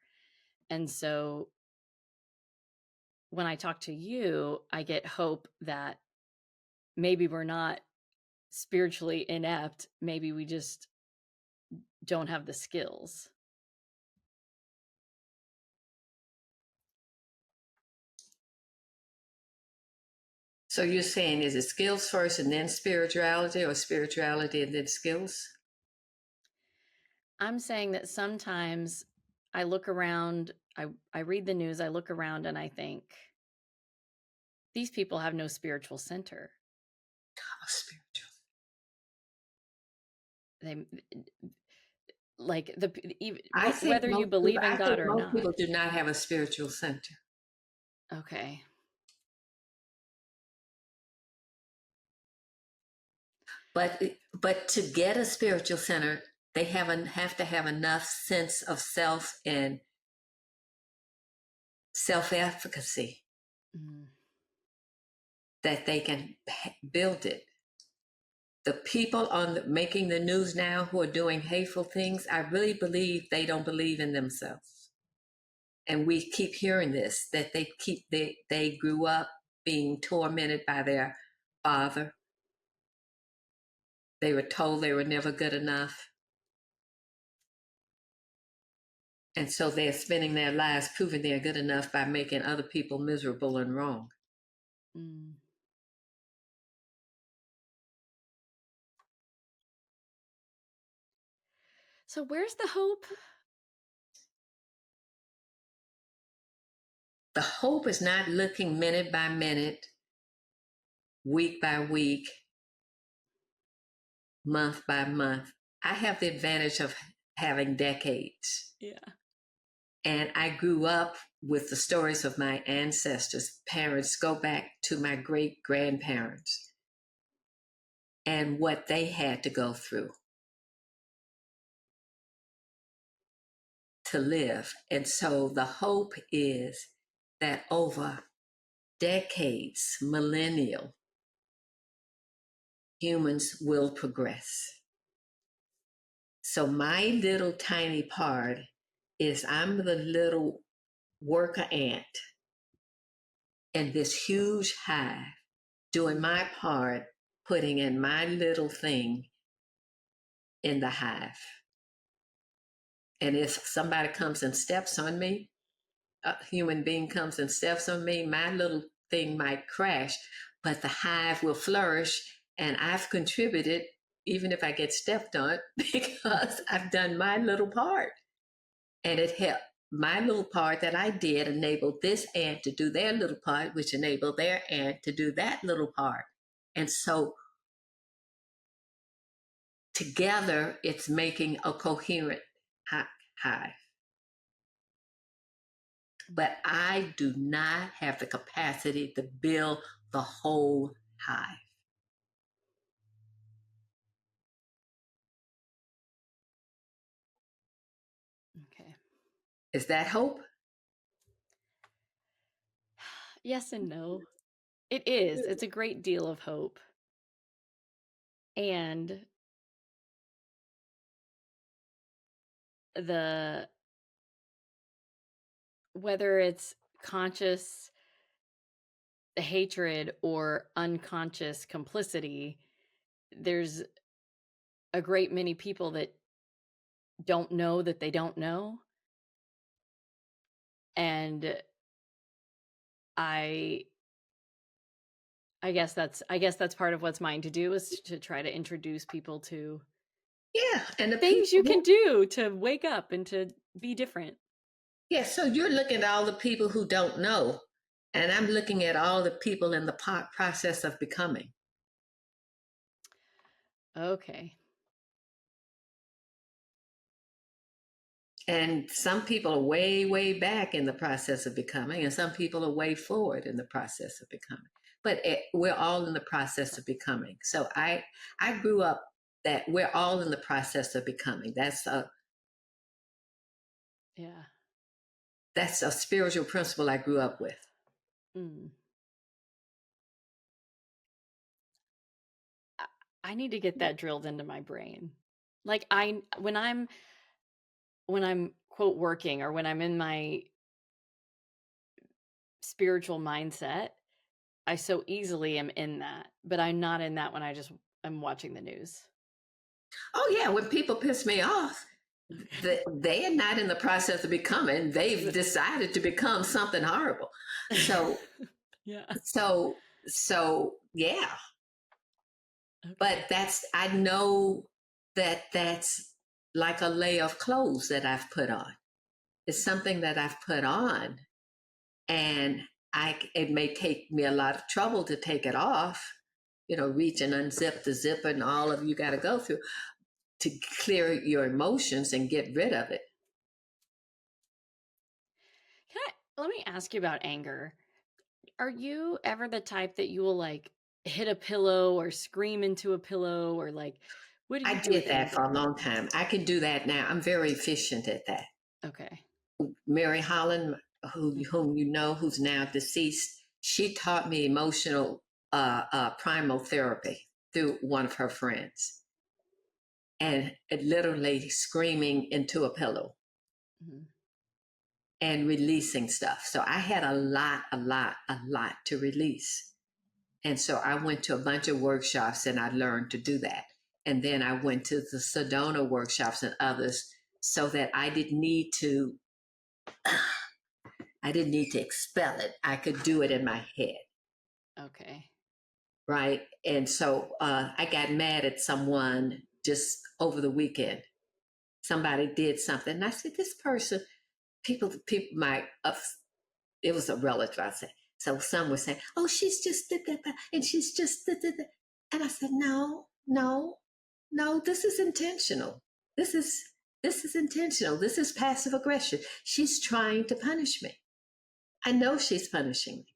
And so when I talk to you, I get hope that maybe we're not spiritually inept. Maybe we just don't have the skills. So you're saying, is it skills first and then spirituality, or spirituality and then skills? I'm saying that sometimes I look around, I read the news, I look around and I think, these people have no spiritual center. Oh, spiritual. They, like, I think whether you believe in God or most not. people do not have a spiritual center. Okay. But to get a spiritual center, they have to have enough sense of self and self-efficacy Mm. that they can build it. The people making the news now who are doing hateful things, I really believe they don't believe in themselves. And we keep hearing this, that they grew up being tormented by their father. They were told they were never good enough. And so they're spending their lives proving they're good enough by making other people miserable and wrong. Mm. So where's the hope? The hope is not looking minute by minute, week by week, month by month. I have the advantage of having decades. Yeah. And I grew up with the stories of my ancestors. Parents go back to my great grandparents and what they had to go through to live. And so the hope is that over decades, millennial, humans will progress. So my little tiny part is I'm the little worker ant in this huge hive, doing my part, putting in my little thing in the hive. And if somebody comes and steps on me, a human being comes and steps on me, my little thing might crash, but the hive will flourish. And I've contributed, even if I get stepped on, because I've done my little part. And it helped. My little part that I did enabled this ant to do their little part, which enabled their ant to do that little part. And so together, it's making a coherent hive. But I do not have the capacity to build the whole hive. Okay. Is that hope? Yes and no. It is. It's a great deal of hope. And the whether it's conscious hatred or unconscious complicity, there's a great many people that don't know that they don't know. And I guess that's part of what's mine to do, is to try to introduce people to and the things you people. can do to wake up and to be different. Yeah, so you're looking at all the people who don't know, and I'm looking at all the people in the process of becoming. Okay. And some people are way, way back in the process of becoming, and some people are way forward in the process of becoming. But we're all in the process of becoming. So I grew up that we're all in the process of becoming. Yeah. That's a spiritual principle I grew up with. Mm. I need to get that drilled into my brain. Like when I'm quote working, or when I'm in my spiritual mindset, I so easily am in that, but I'm not in that when I'm watching the news. Oh yeah, when people piss me off, they are not in the process of becoming. They've decided to become something horrible. So Yeah. so yeah. Okay. But I know that's like a layer of clothes that I've put on. It's something that I've put on, and it may take me a lot of trouble to take it off. Reach and unzip the zipper and all of you got to go through to clear your emotions and get rid of it. Let me ask you about anger. Are you ever the type that you will like hit a pillow or scream into a pillow, or like, what do I you do with did that anger? for a long time. I can do that now. I'm very efficient at that. Okay. Mary Holland, whom you know, who's now deceased, she taught me emotional primal therapy through one of her friends, and literally screaming into a pillow Mm-hmm. and releasing stuff. So I had a lot to release. And so I went to a bunch of workshops and I learned to do that. And then I went to the Sedona workshops and others so that I didn't need to expel it. I could do it in my head. Okay. Right. And so I got mad at someone just over the weekend. Somebody did something. And I said, this person, people might, it was a relative, I said. So some were saying, oh, she's just, and she's just, and I said, no, this is intentional. This is intentional. This is passive aggression. She's trying to punish me. I know she's punishing me.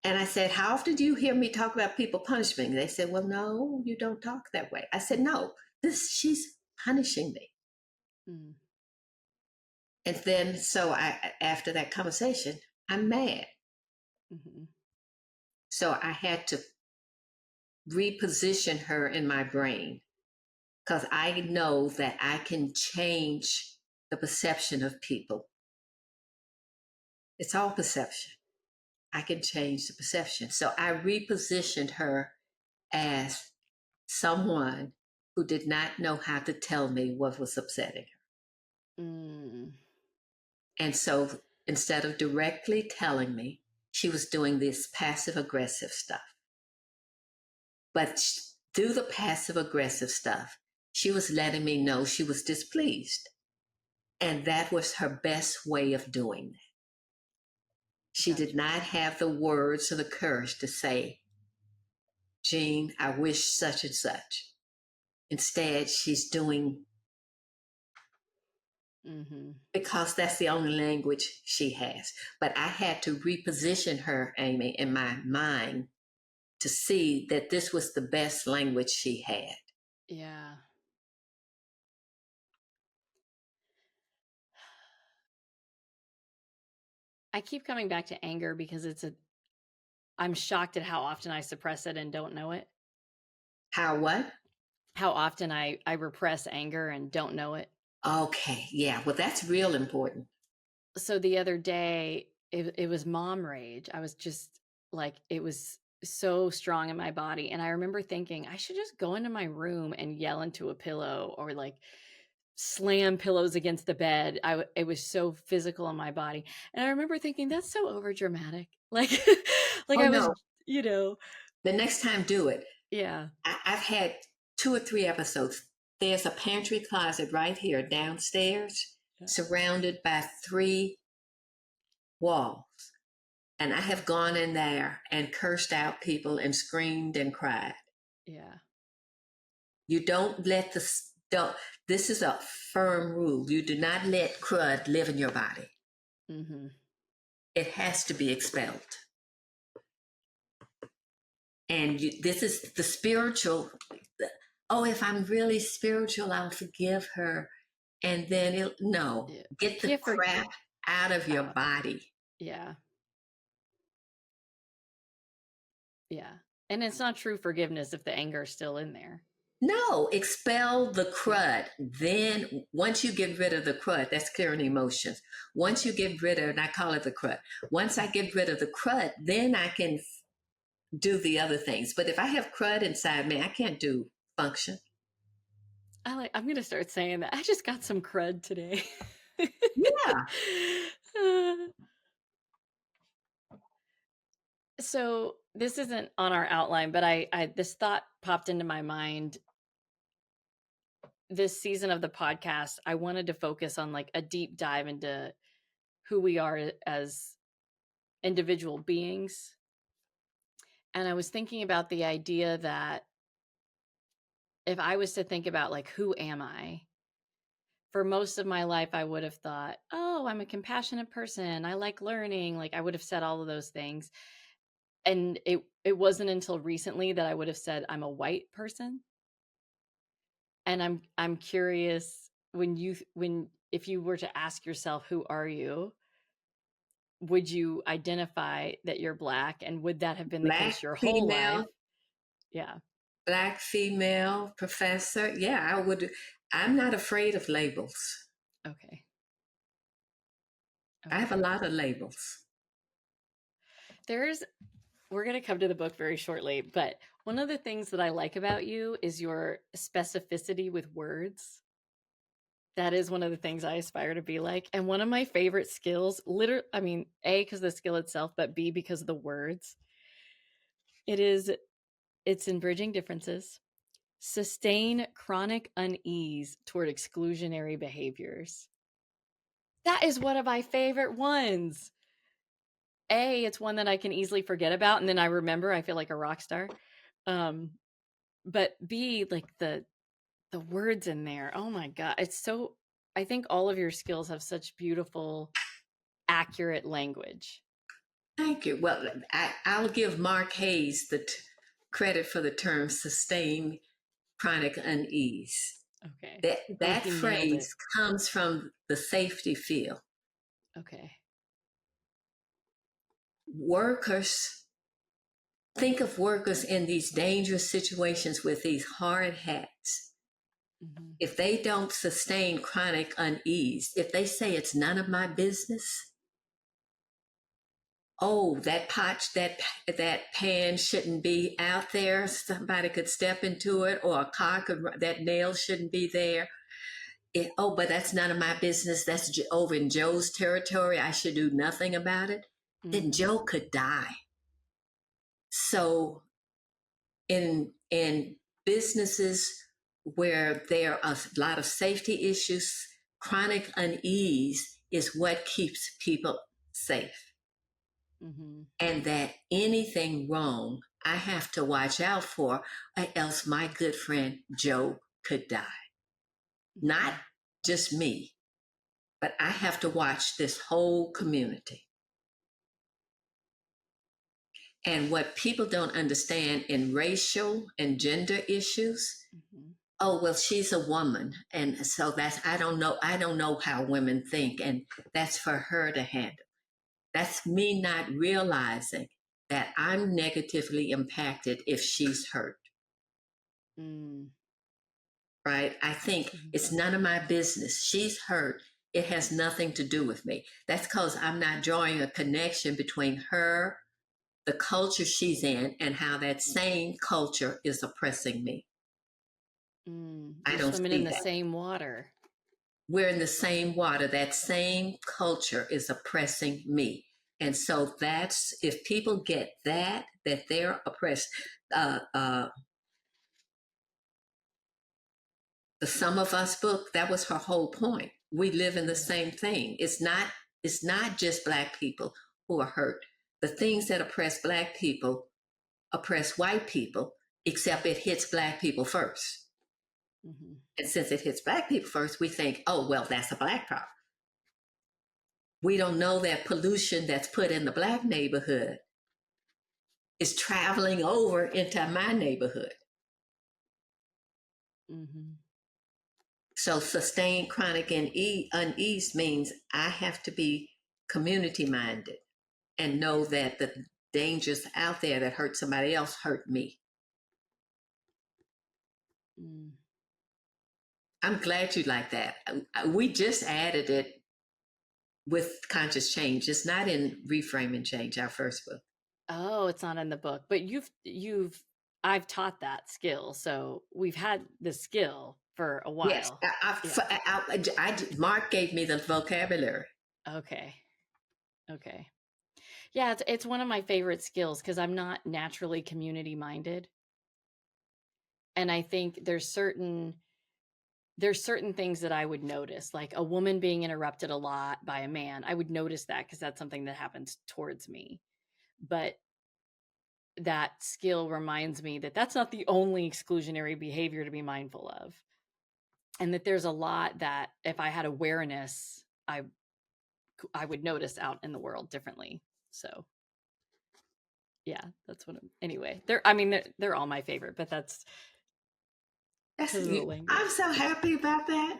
And I said, how often do you hear me talk about people punishing me? They said, well, no, you don't talk that way. I said, no, she's punishing me. Mm. And then, so after that conversation, I'm mad. Mm-hmm. So I had to reposition her in my brain because I know that I can change the perception of people. It's all perception. I can change the perception. So I repositioned her as someone who did not know how to tell me what was upsetting her. Mm. And so instead of directly telling me, she was doing this passive aggressive stuff. But through the passive aggressive stuff, she was letting me know she was displeased. And that was her best way of doing that. She Gotcha. did not have the words or the courage to say, Jean, I wish such and such. Instead, she's doing, Mm-hmm. because that's the only language she has. But I had to reposition her, Amy, in my mind to see that this was the best language she had. Yeah. I keep coming back to anger because I'm shocked at how often I suppress it and don't know it. How what? How often I repress anger and don't know it. Okay. Yeah. Well, that's real important. So the other day, it was mom rage. I was just like, it was so strong in my body. And I remember thinking, I should just go into my room and yell into a pillow or like slam pillows against the bed. It was so physical in my body. And I remember thinking, that's so over dramatic. Like, like Oh, I was, no. you know, The next time, do it. yeah, I've had 2 or 3 episodes. There's a pantry closet right here downstairs, yeah, surrounded by 3 walls. And I have gone in there and cursed out people and screamed and cried. yeah. You don't let don't, this is a firm rule. You do not let crud live in your body. Mm-hmm. It has to be expelled. And this is the spiritual. Oh, if I'm really spiritual, I'll forgive her. And then no, Yeah. get the Can't forget crap out of your out. body. Yeah. Yeah. And it's not true forgiveness if the anger is still in there. No, expel the Yeah. crud. Then, once you get rid of the crud, that's clearing emotions. Once you get rid of, and I call it the crud. Once I get rid of the crud, then I can do the other things. But if I have crud inside me, I can't do function. I'm gonna start saying that. I just got some crud today. Yeah. Uh, so this isn't on our outline, but I this thought popped into my mind this season of the podcast. I wanted to focus on like a deep dive into who we are as individual beings. And I was thinking about the idea that if I was to think about like who am I? For most of my life I would have thought, "Oh, I'm a compassionate person. I like learning." Like I would have said all of those things. And it wasn't until recently that I would have said I'm a white person. And I'm curious when if you were to ask yourself who are you, would you identify that you're black, and would that have been the Black case your whole life? female, Yeah. black female professor. Yeah, I would. I'm not afraid of labels. Okay. I have a Okay. lot of labels. There's We're going to come to the book very shortly, but one of the things that I like about you is your specificity with words. That is one of the things I aspire to be like. And one of my favorite skills, I mean, A, because the skill itself, but B, because of the words, it's in bridging differences. Sustain chronic unease toward exclusionary behaviors. That is one of my favorite ones. A, it's one that I can easily forget about, and then I remember, I feel like a rock star. Um, but B, like the words in there. Oh my god, it's so. I think all of your skills have such beautiful, accurate language. Thank you. Well, I'll give Mark Hayes the credit for the term sustain chronic unease. Okay. Oh, That he nailed it. phrase comes from the safety field. Okay. Workers, think of workers in these dangerous situations with these hard hats. Mhm. If they don't sustain chronic unease, if they say it's none of my business, oh, that pot, that pan shouldn't be out there. Somebody could step into it, or a car could. That nail shouldn't be there. Oh, but that's none of my business. That's over in Joe's territory. I should do nothing about it. Then Mhm. Joe could die. So in businesses where there are a lot of safety issues, chronic unease is what keeps people safe. Mhm. And that anything wrong, I have to watch out for, or else my good friend Joe could die. Not Mhm. just me, but I have to watch this whole community. And what people don't understand in racial and gender issues, Mhm. oh well, she's a woman, and so that's I don't know how women think, and that's for her to handle. That's me not realizing that I'm negatively impacted if she's hurt. Mm. right? I think it's none of my business. She's hurt. It has nothing to do with me. That's because I'm not drawing a connection between her, the culture she's in, and how that same culture is oppressing me. I You're don't swimming in see the that. same water. We're in the same water. That same culture is oppressing me. And so that's, if people get that, that they're oppressed, uh, uh, the Sum of Us book, that was her whole point. We live in the same thing. It's not just black people who are hurt. The things that oppress black people oppress white people, except it hits black people first. Mm-hmm. And since it hits black people first, we think, oh, well, that's a black problem. We don't know that pollution that's put in the black neighborhood is traveling over into my neighborhood. Mm-hmm. So sustained chronic unease means I have to be community minded and know that the dangers out there that hurt somebody else hurt me. Mm. I'm glad you like that. We just added it with conscious change. It's not in Reframe and Change, our first book. Oh, it's not in the book, but I've taught that skill. So we've had the skill for a Yes, while. Yeah. Mark gave me the vocabulary. Okay. Okay. Yeah, it's one of my favorite skills because I'm not naturally community minded. And I think there's certain things that I would notice, like a woman being interrupted a lot by a man. I would notice that because that's something that happens towards me. But that skill reminds me that that's not the only exclusionary behavior to be mindful of. And that there's a lot that if I had awareness, I would notice out in the world differently. So yeah, that's what anyway. They're all my favorite, but that's That's because of the you. language. I'm so happy about that.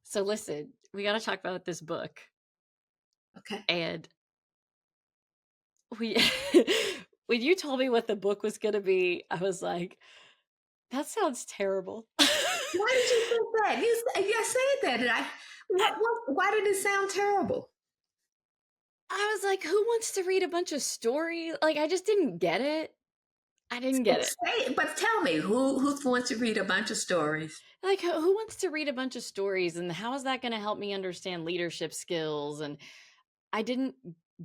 So listen, we got to talk about this book. Okay. And we when you told me what the book was going to be, I was like, that sounds terrible. Why did you think that? You said that, and why did it sound terrible? I was like, who wants to read a bunch of stories? Like, I just didn't get it. I didn't get it. But tell me, who wants to read a bunch of stories? Like, who wants to read a bunch of stories? And how is that going to help me understand leadership skills? And I didn't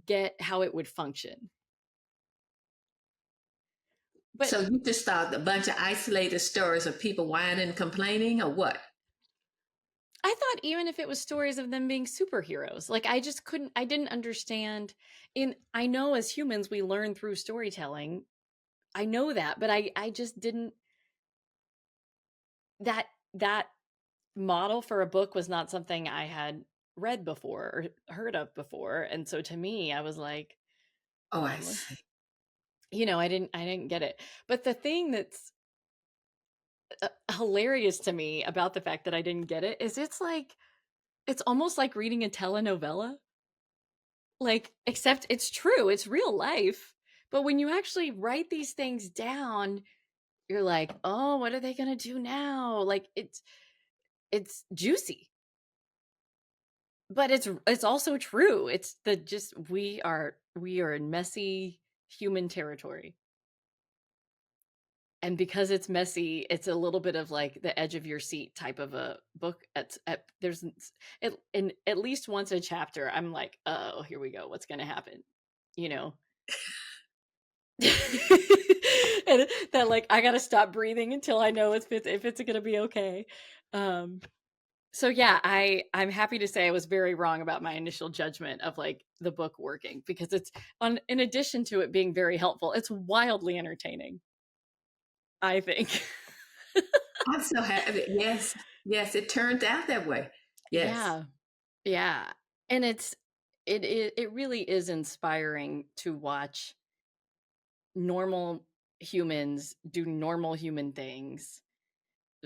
get how it would function. But So you just thought a bunch of isolated stories of people whining and complaining, or what? I thought even if it was stories of them being superheroes, like I didn't understand. I know as humans, we learn through storytelling. I know that, but I just didn't, that model for a book was not something I had read before or heard of before. And so to me, I was like, Oh, I see. I didn't get it. But the thing that's hilarious to me about the fact that I didn't get it is it's almost like reading a telenovela. Like, except it's true, it's real life. But when you actually write these things down, you're like, oh, what are they gonna do now? Like, it's juicy, but it's also true. It's the just we are in messy human territory. And because it's messy, it's a little bit of like the edge of your seat type of a book. There's in at least once a chapter, I'm like, oh, here we go. What's going to happen? You know, and that like I got to stop breathing until I know if it's going to be okay. Um, so yeah, I'm happy to say I was very wrong about my initial judgment of like the book working because it's in addition to it being very helpful, it's wildly entertaining. I think. I'm so happy. Yes, yes, it turned out that way. Yes. Yeah. Yeah. And it really is inspiring to watch normal humans do normal human things,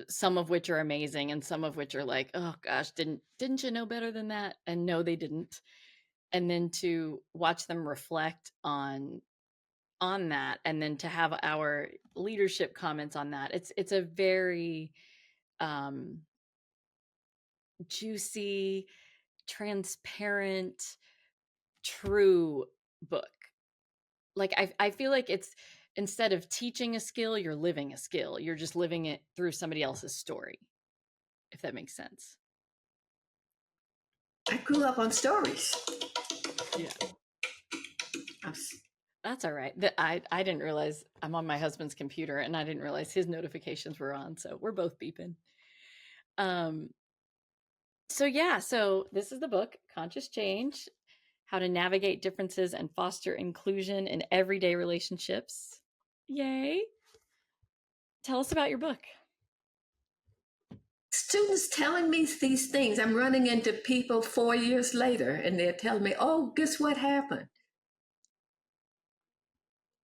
some of which are amazing and some of which are like, oh gosh, didn't you know better than that? And no, they didn't. And then to watch them reflect on that and then to have our leadership comments on that. It's a very juicy, transparent, true book. Like I feel like it's, instead of teaching a skill, you're living a skill. You're just living it through somebody else's story, if that makes sense. I grew up on stories. Yeah. I'm That's all right. I didn't realize I'm on my husband's computer and I didn't realize his notifications were on. So we're both beeping. So yeah, so this is the book, Conscious Change: How to Navigate Differences and Foster Inclusion in Everyday Relationships. Yay. Tell us about your book. students telling me these things. I'm running into people 4 years later and they're telling me, oh, guess what happened?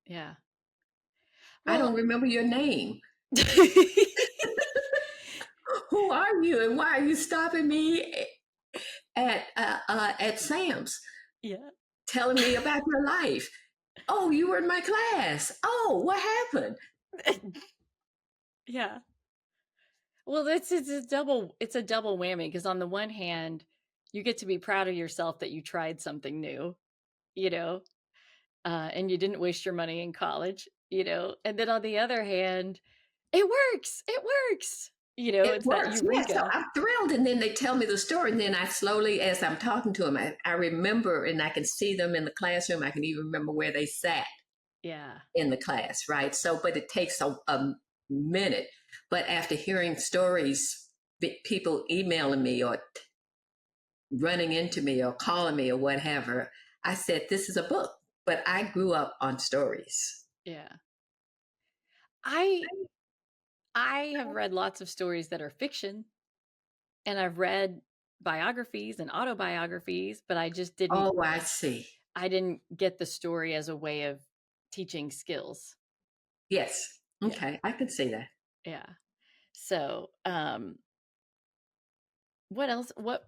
Yeah. I Well, don't remember your name. Who are you and why are you stopping me at Sam's yeah. telling me about your life? Oh, you were in my class. Oh, what happened? Yeah. Well, it's a double whammy, because on the one hand, you get to be proud of yourself that you tried something new, you know, and you didn't waste your money in college, and then on the other hand, it works. It works. It It's that works, yes. So eureka. I'm thrilled. And then they tell me the story. And then I slowly, as I'm talking to them, I remember and I can see them in the classroom. I can even remember where they sat Yeah. in the class, right? So, but it takes a minute. But after hearing stories, people emailing me or running into me or calling me or whatever, I said, this is a book. But I grew up on stories. Yeah. I I have read lots of stories that are fiction, and I've read biographies and autobiographies, but Oh, I see. I didn't get the story as a way of teaching skills. Yes. Yeah. Okay. I can see that. Yeah. So, what else what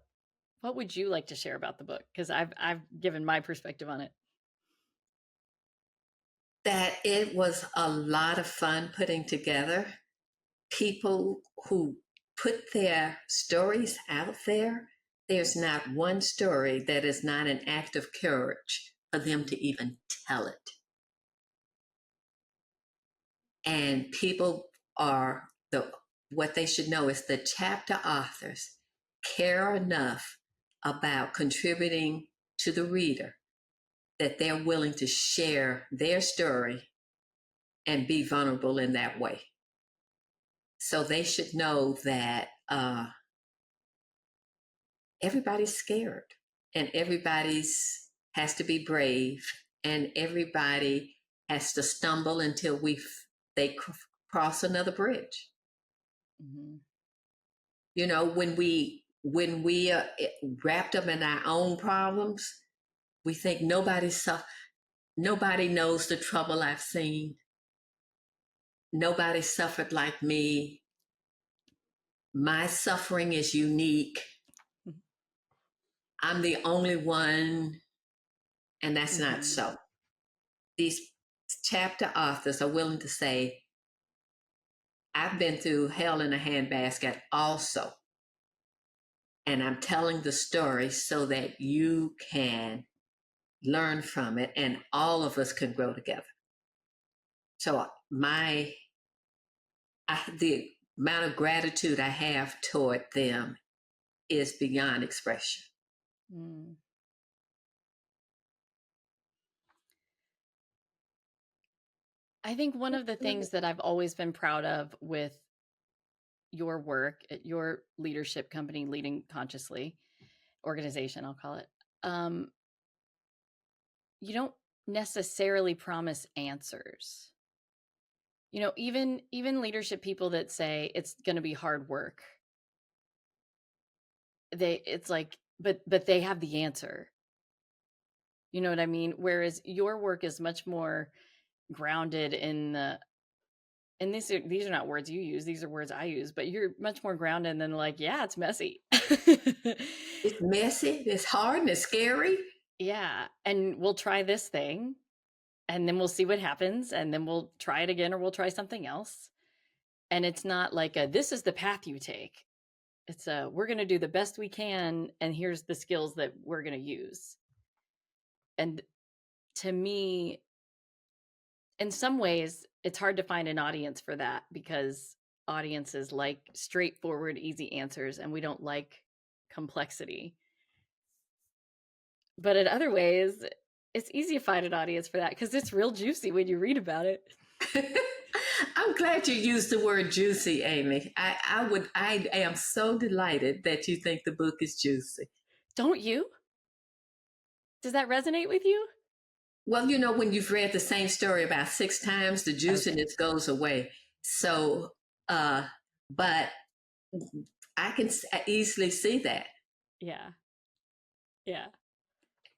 would you like to share about the book? Cuz I've given my perspective on it. That it was a lot of fun putting together. People who put their stories out there, there's not one story that is not an act of courage for them to even tell it. And people are what they should know is the chapter authors care enough about contributing to the reader that they're willing to share their story and be vulnerable in that way. So they should know that everybody's scared and everybody's has to be brave and everybody has to stumble until they cross another bridge. Mm-hmm. You know, when we are wrapped up in our own problems, we think nobody knows the trouble I've seen. Nobody suffered like me. My suffering is unique. I'm the only one, and that's not Mm-hmm. so. These chapter authors are willing to say, I've been through hell in a handbasket also. And I'm telling the story so that you can learn from it and all of us can grow together. So the amount of gratitude I have toward them is beyond expression. Mm. I think one of the things that I've always been proud of with your work at your leadership company, Leading Consciously organization, I'll call it, you don't necessarily promise answers. Even leadership people that say it's going to be hard work, it's like, but they have the answer. You know what I mean? Whereas your work is much more grounded in and these are not words you use, these are words I use, but you're much more grounded than like, yeah, it's messy. It's messy, it's hard, and it's scary. Yeah, and we'll try this thing and then we'll see what happens and then we'll try it again or we'll try something else. And it's not like this is the path you take. It's we're going to do the best we can, and here's the skills that we're going to use. And to me, in some ways, it's hard to find an audience for that, because audiences like straightforward, easy answers, and we don't like complexity. But in other ways, it's easy to find an audience for that, because it's real juicy when you read about it. I'm glad you used the word juicy, Amy. I am so delighted that you think the book is juicy. Don't you? Does that resonate with you? Well, when you've read the same story about 6 times, the juiciness goes away. So, but I can easily see that. Yeah. Yeah.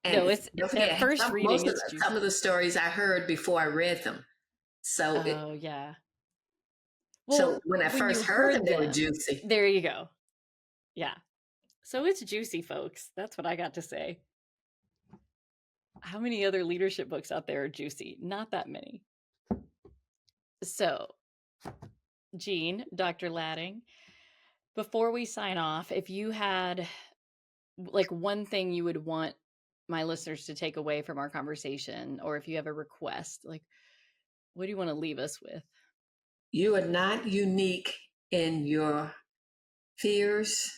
And no, it's don't forget, at first reading. some of the stories I heard before I read them. So, yeah. Well, so when I first heard them, they were juicy. There you go. Yeah. So it's juicy, folks. That's what I got to say. How many other leadership books out there are juicy? Not that many. So, Jean, Dr. Latting, before we sign off, if you had like one thing you would want my listeners to take away from our conversation, or if you have a request, like, what do you want to leave us with? You are not unique in your fears,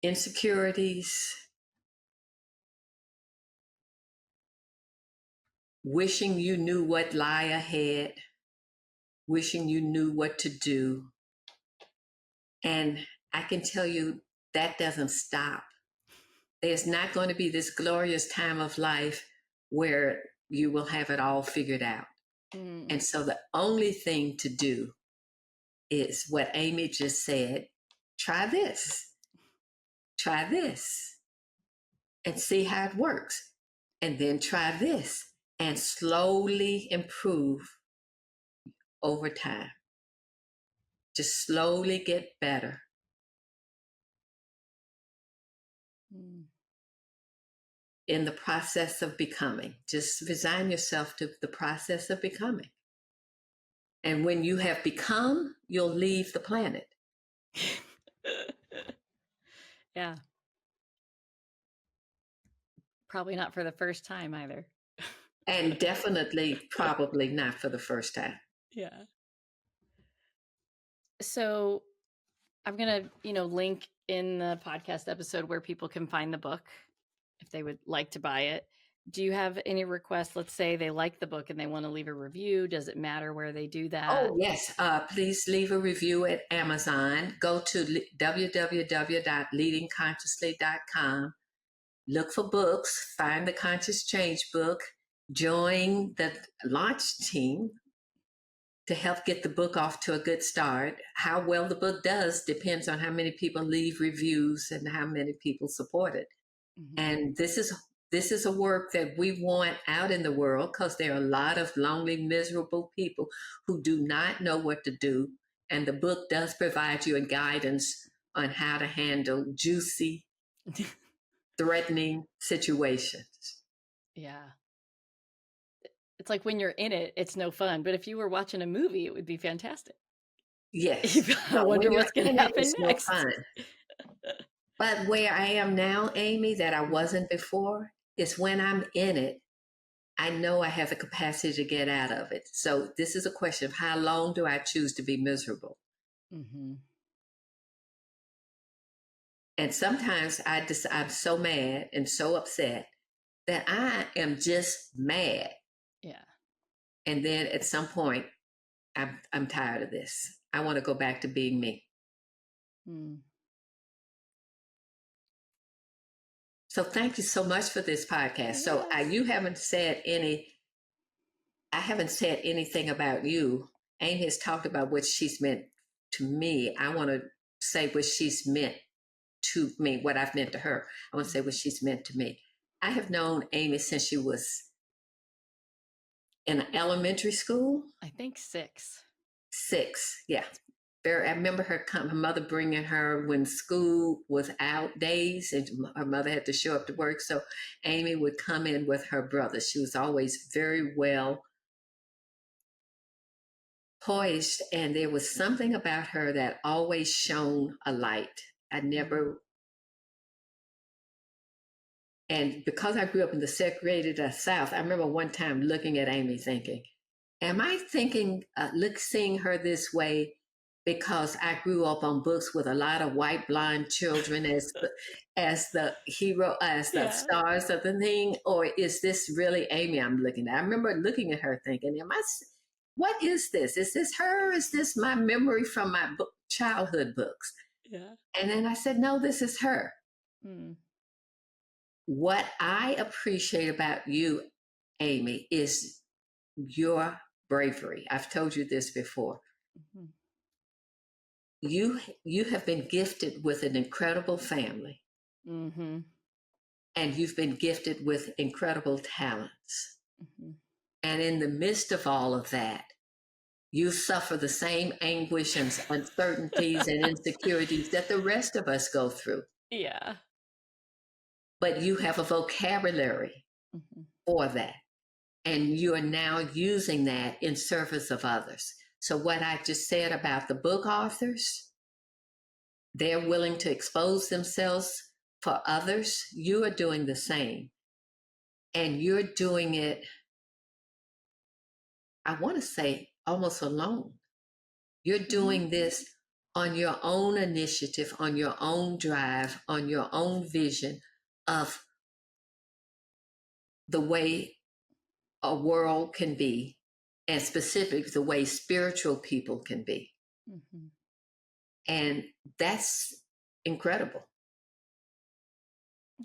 insecurities, wishing you knew what lie ahead, wishing you knew what to do. And I can tell you that doesn't stop. There's not going to be this glorious time of life where you will have it all figured out. And so the only thing to do is what Amy just said: try this, and see how it works. And then try this and slowly improve over time. Just slowly get better. In the process of becoming. Just resign yourself to the process of becoming. And when you have become, you'll leave the planet. Yeah. Probably not for the first time either. And definitely, probably not for the first time. Yeah. So I'm going to, link in the podcast episode where people can find the book if they would like to buy it. Do you have any requests? Let's say they like the book and they want to leave a review. Does it matter where they do that? Oh, yes. Please leave a review at Amazon. Go to www.leadingconsciously.com. Look for books. Find the Conscious Change book. Join the launch team to help get the book off to a good start. How well the book does depends on how many people leave reviews and how many people support it. Mm-hmm. And this is a work that we want out in the world, because there are a lot of lonely, miserable people who do not know what to do. And the book does provide you a guidance on how to handle juicy, threatening situations. Yeah. It's like when you're in it, it's no fun. But if you were watching a movie, it would be fantastic. Yes. I wonder what's going to happen next. No fun. But where I am now, Amy, that I wasn't before, is when I'm in it, I know I have the capacity to get out of it. So this is a question of how long do I choose to be miserable? Mm-hmm. And sometimes I'm so mad and so upset that I am just mad. Yeah. And then at some point, I'm tired of this. I want to go back to being me. Mm. So thank you so much for this podcast. Yes. So you haven't said I haven't said anything about you. Amy has talked about what she's meant to me. I want to say what she's meant to me, what I've meant to her. I want to say what she's meant to me. I have known Amy since she was in elementary school. I think 6. 6, yeah. I remember her mother bringing her when school was out days, and her mother had to show up to work. So Amy would come in with her brother. She was always very well poised, and there was something about her that always shone a light. I never, and because I grew up in the segregated South, I remember one time looking at Amy thinking, am I thinking, seeing her this way because I grew up on books with a lot of white blind children as the hero, as the Yeah. stars of the thing, or is this really Amy I'm looking at? I remember looking at her thinking, what is this? Is this her? Is this my memory from my childhood books? Yeah. And then I said, no, this is her. Mm. What I appreciate about you, Amy, is your bravery. I've told you this before. Mm-hmm. You have been gifted with an incredible family, Mm-hmm. and you've been gifted with incredible talents. Mm-hmm. And in the midst of all of that, you suffer the same anguish and uncertainties and insecurities that the rest of us go through. Yeah. But you have a vocabulary Mm-hmm. for that. And you are now using that in service of others. So what I just said about the book authors, they're willing to expose themselves for others. You are doing the same. And you're doing it, I want to say, almost alone. You're doing this on your own initiative, on your own drive, on your own vision of the way a world can be, and specifically the way spiritual people can be. Mm-hmm. And that's incredible.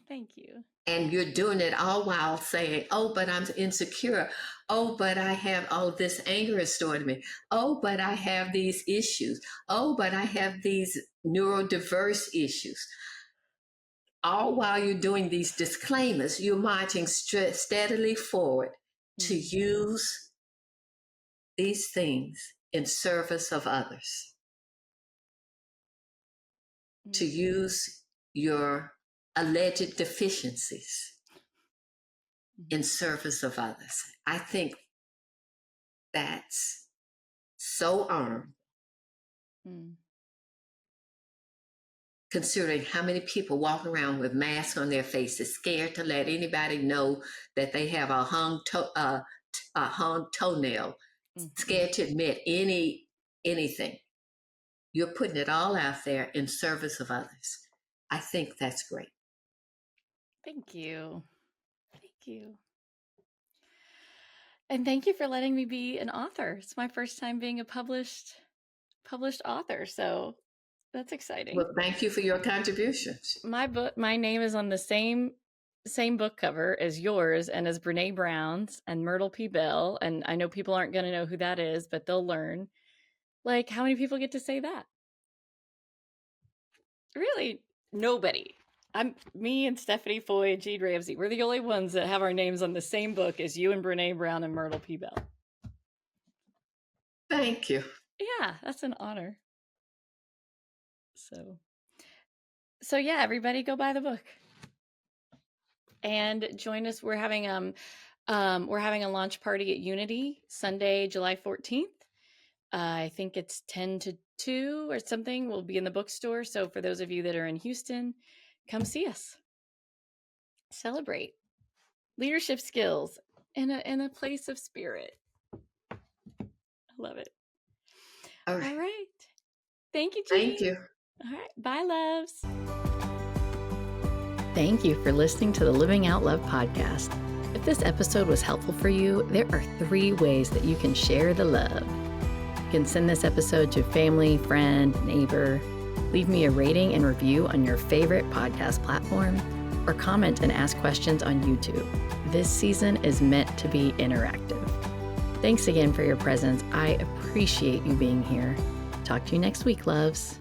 Thank you. And you're doing it all while saying, oh, but I'm insecure. Oh, but I have all this anger stored in me. Oh, but I have these issues. Oh, but I have these neurodiverse issues. All while you're doing these disclaimers, you're marching steadily forward to use these things in service of others, to use your alleged deficiencies in service of others. I think that's so honorable, considering how many people walk around with masks on their faces, scared to let anybody know that they have a hung toenail, scared to admit anything. You're putting it all out there in service of others. I think that's great. Thank you. Thank you. And thank you for letting me be an author. It's my first time being a published author, so that's exciting. Well, thank you for your contributions. My name is on the same book cover as yours and as Brene Brown's and Myrtle P. Bell, and I know people aren't going to know who that is, but they'll learn. Like, how many people get to say that? Really, nobody. Me and Stephanie Foy and Jean Ramsey. We're the only ones that have our names on the same book as you and Brene Brown and Myrtle P. Bell. Thank you. Yeah, that's an honor. So yeah, everybody go buy the book and join us. We're having a launch party at Unity Sunday, July 14th. I think it's 10 to 2 or something. We'll be in the bookstore. So for those of you that are in Houston, come see us. Celebrate leadership skills in a place of spirit. I love it. All right. Thank you, Jean. Thank you. All right. Bye, loves. Thank you for listening to the Living Out Love podcast. If this episode was helpful for you, there are 3 ways that you can share the love. You can send this episode to family, friend, neighbor, leave me a rating and review on your favorite podcast platform, or comment and ask questions on YouTube. This season is meant to be interactive. Thanks again for your presence. I appreciate you being here. Talk to you next week, loves.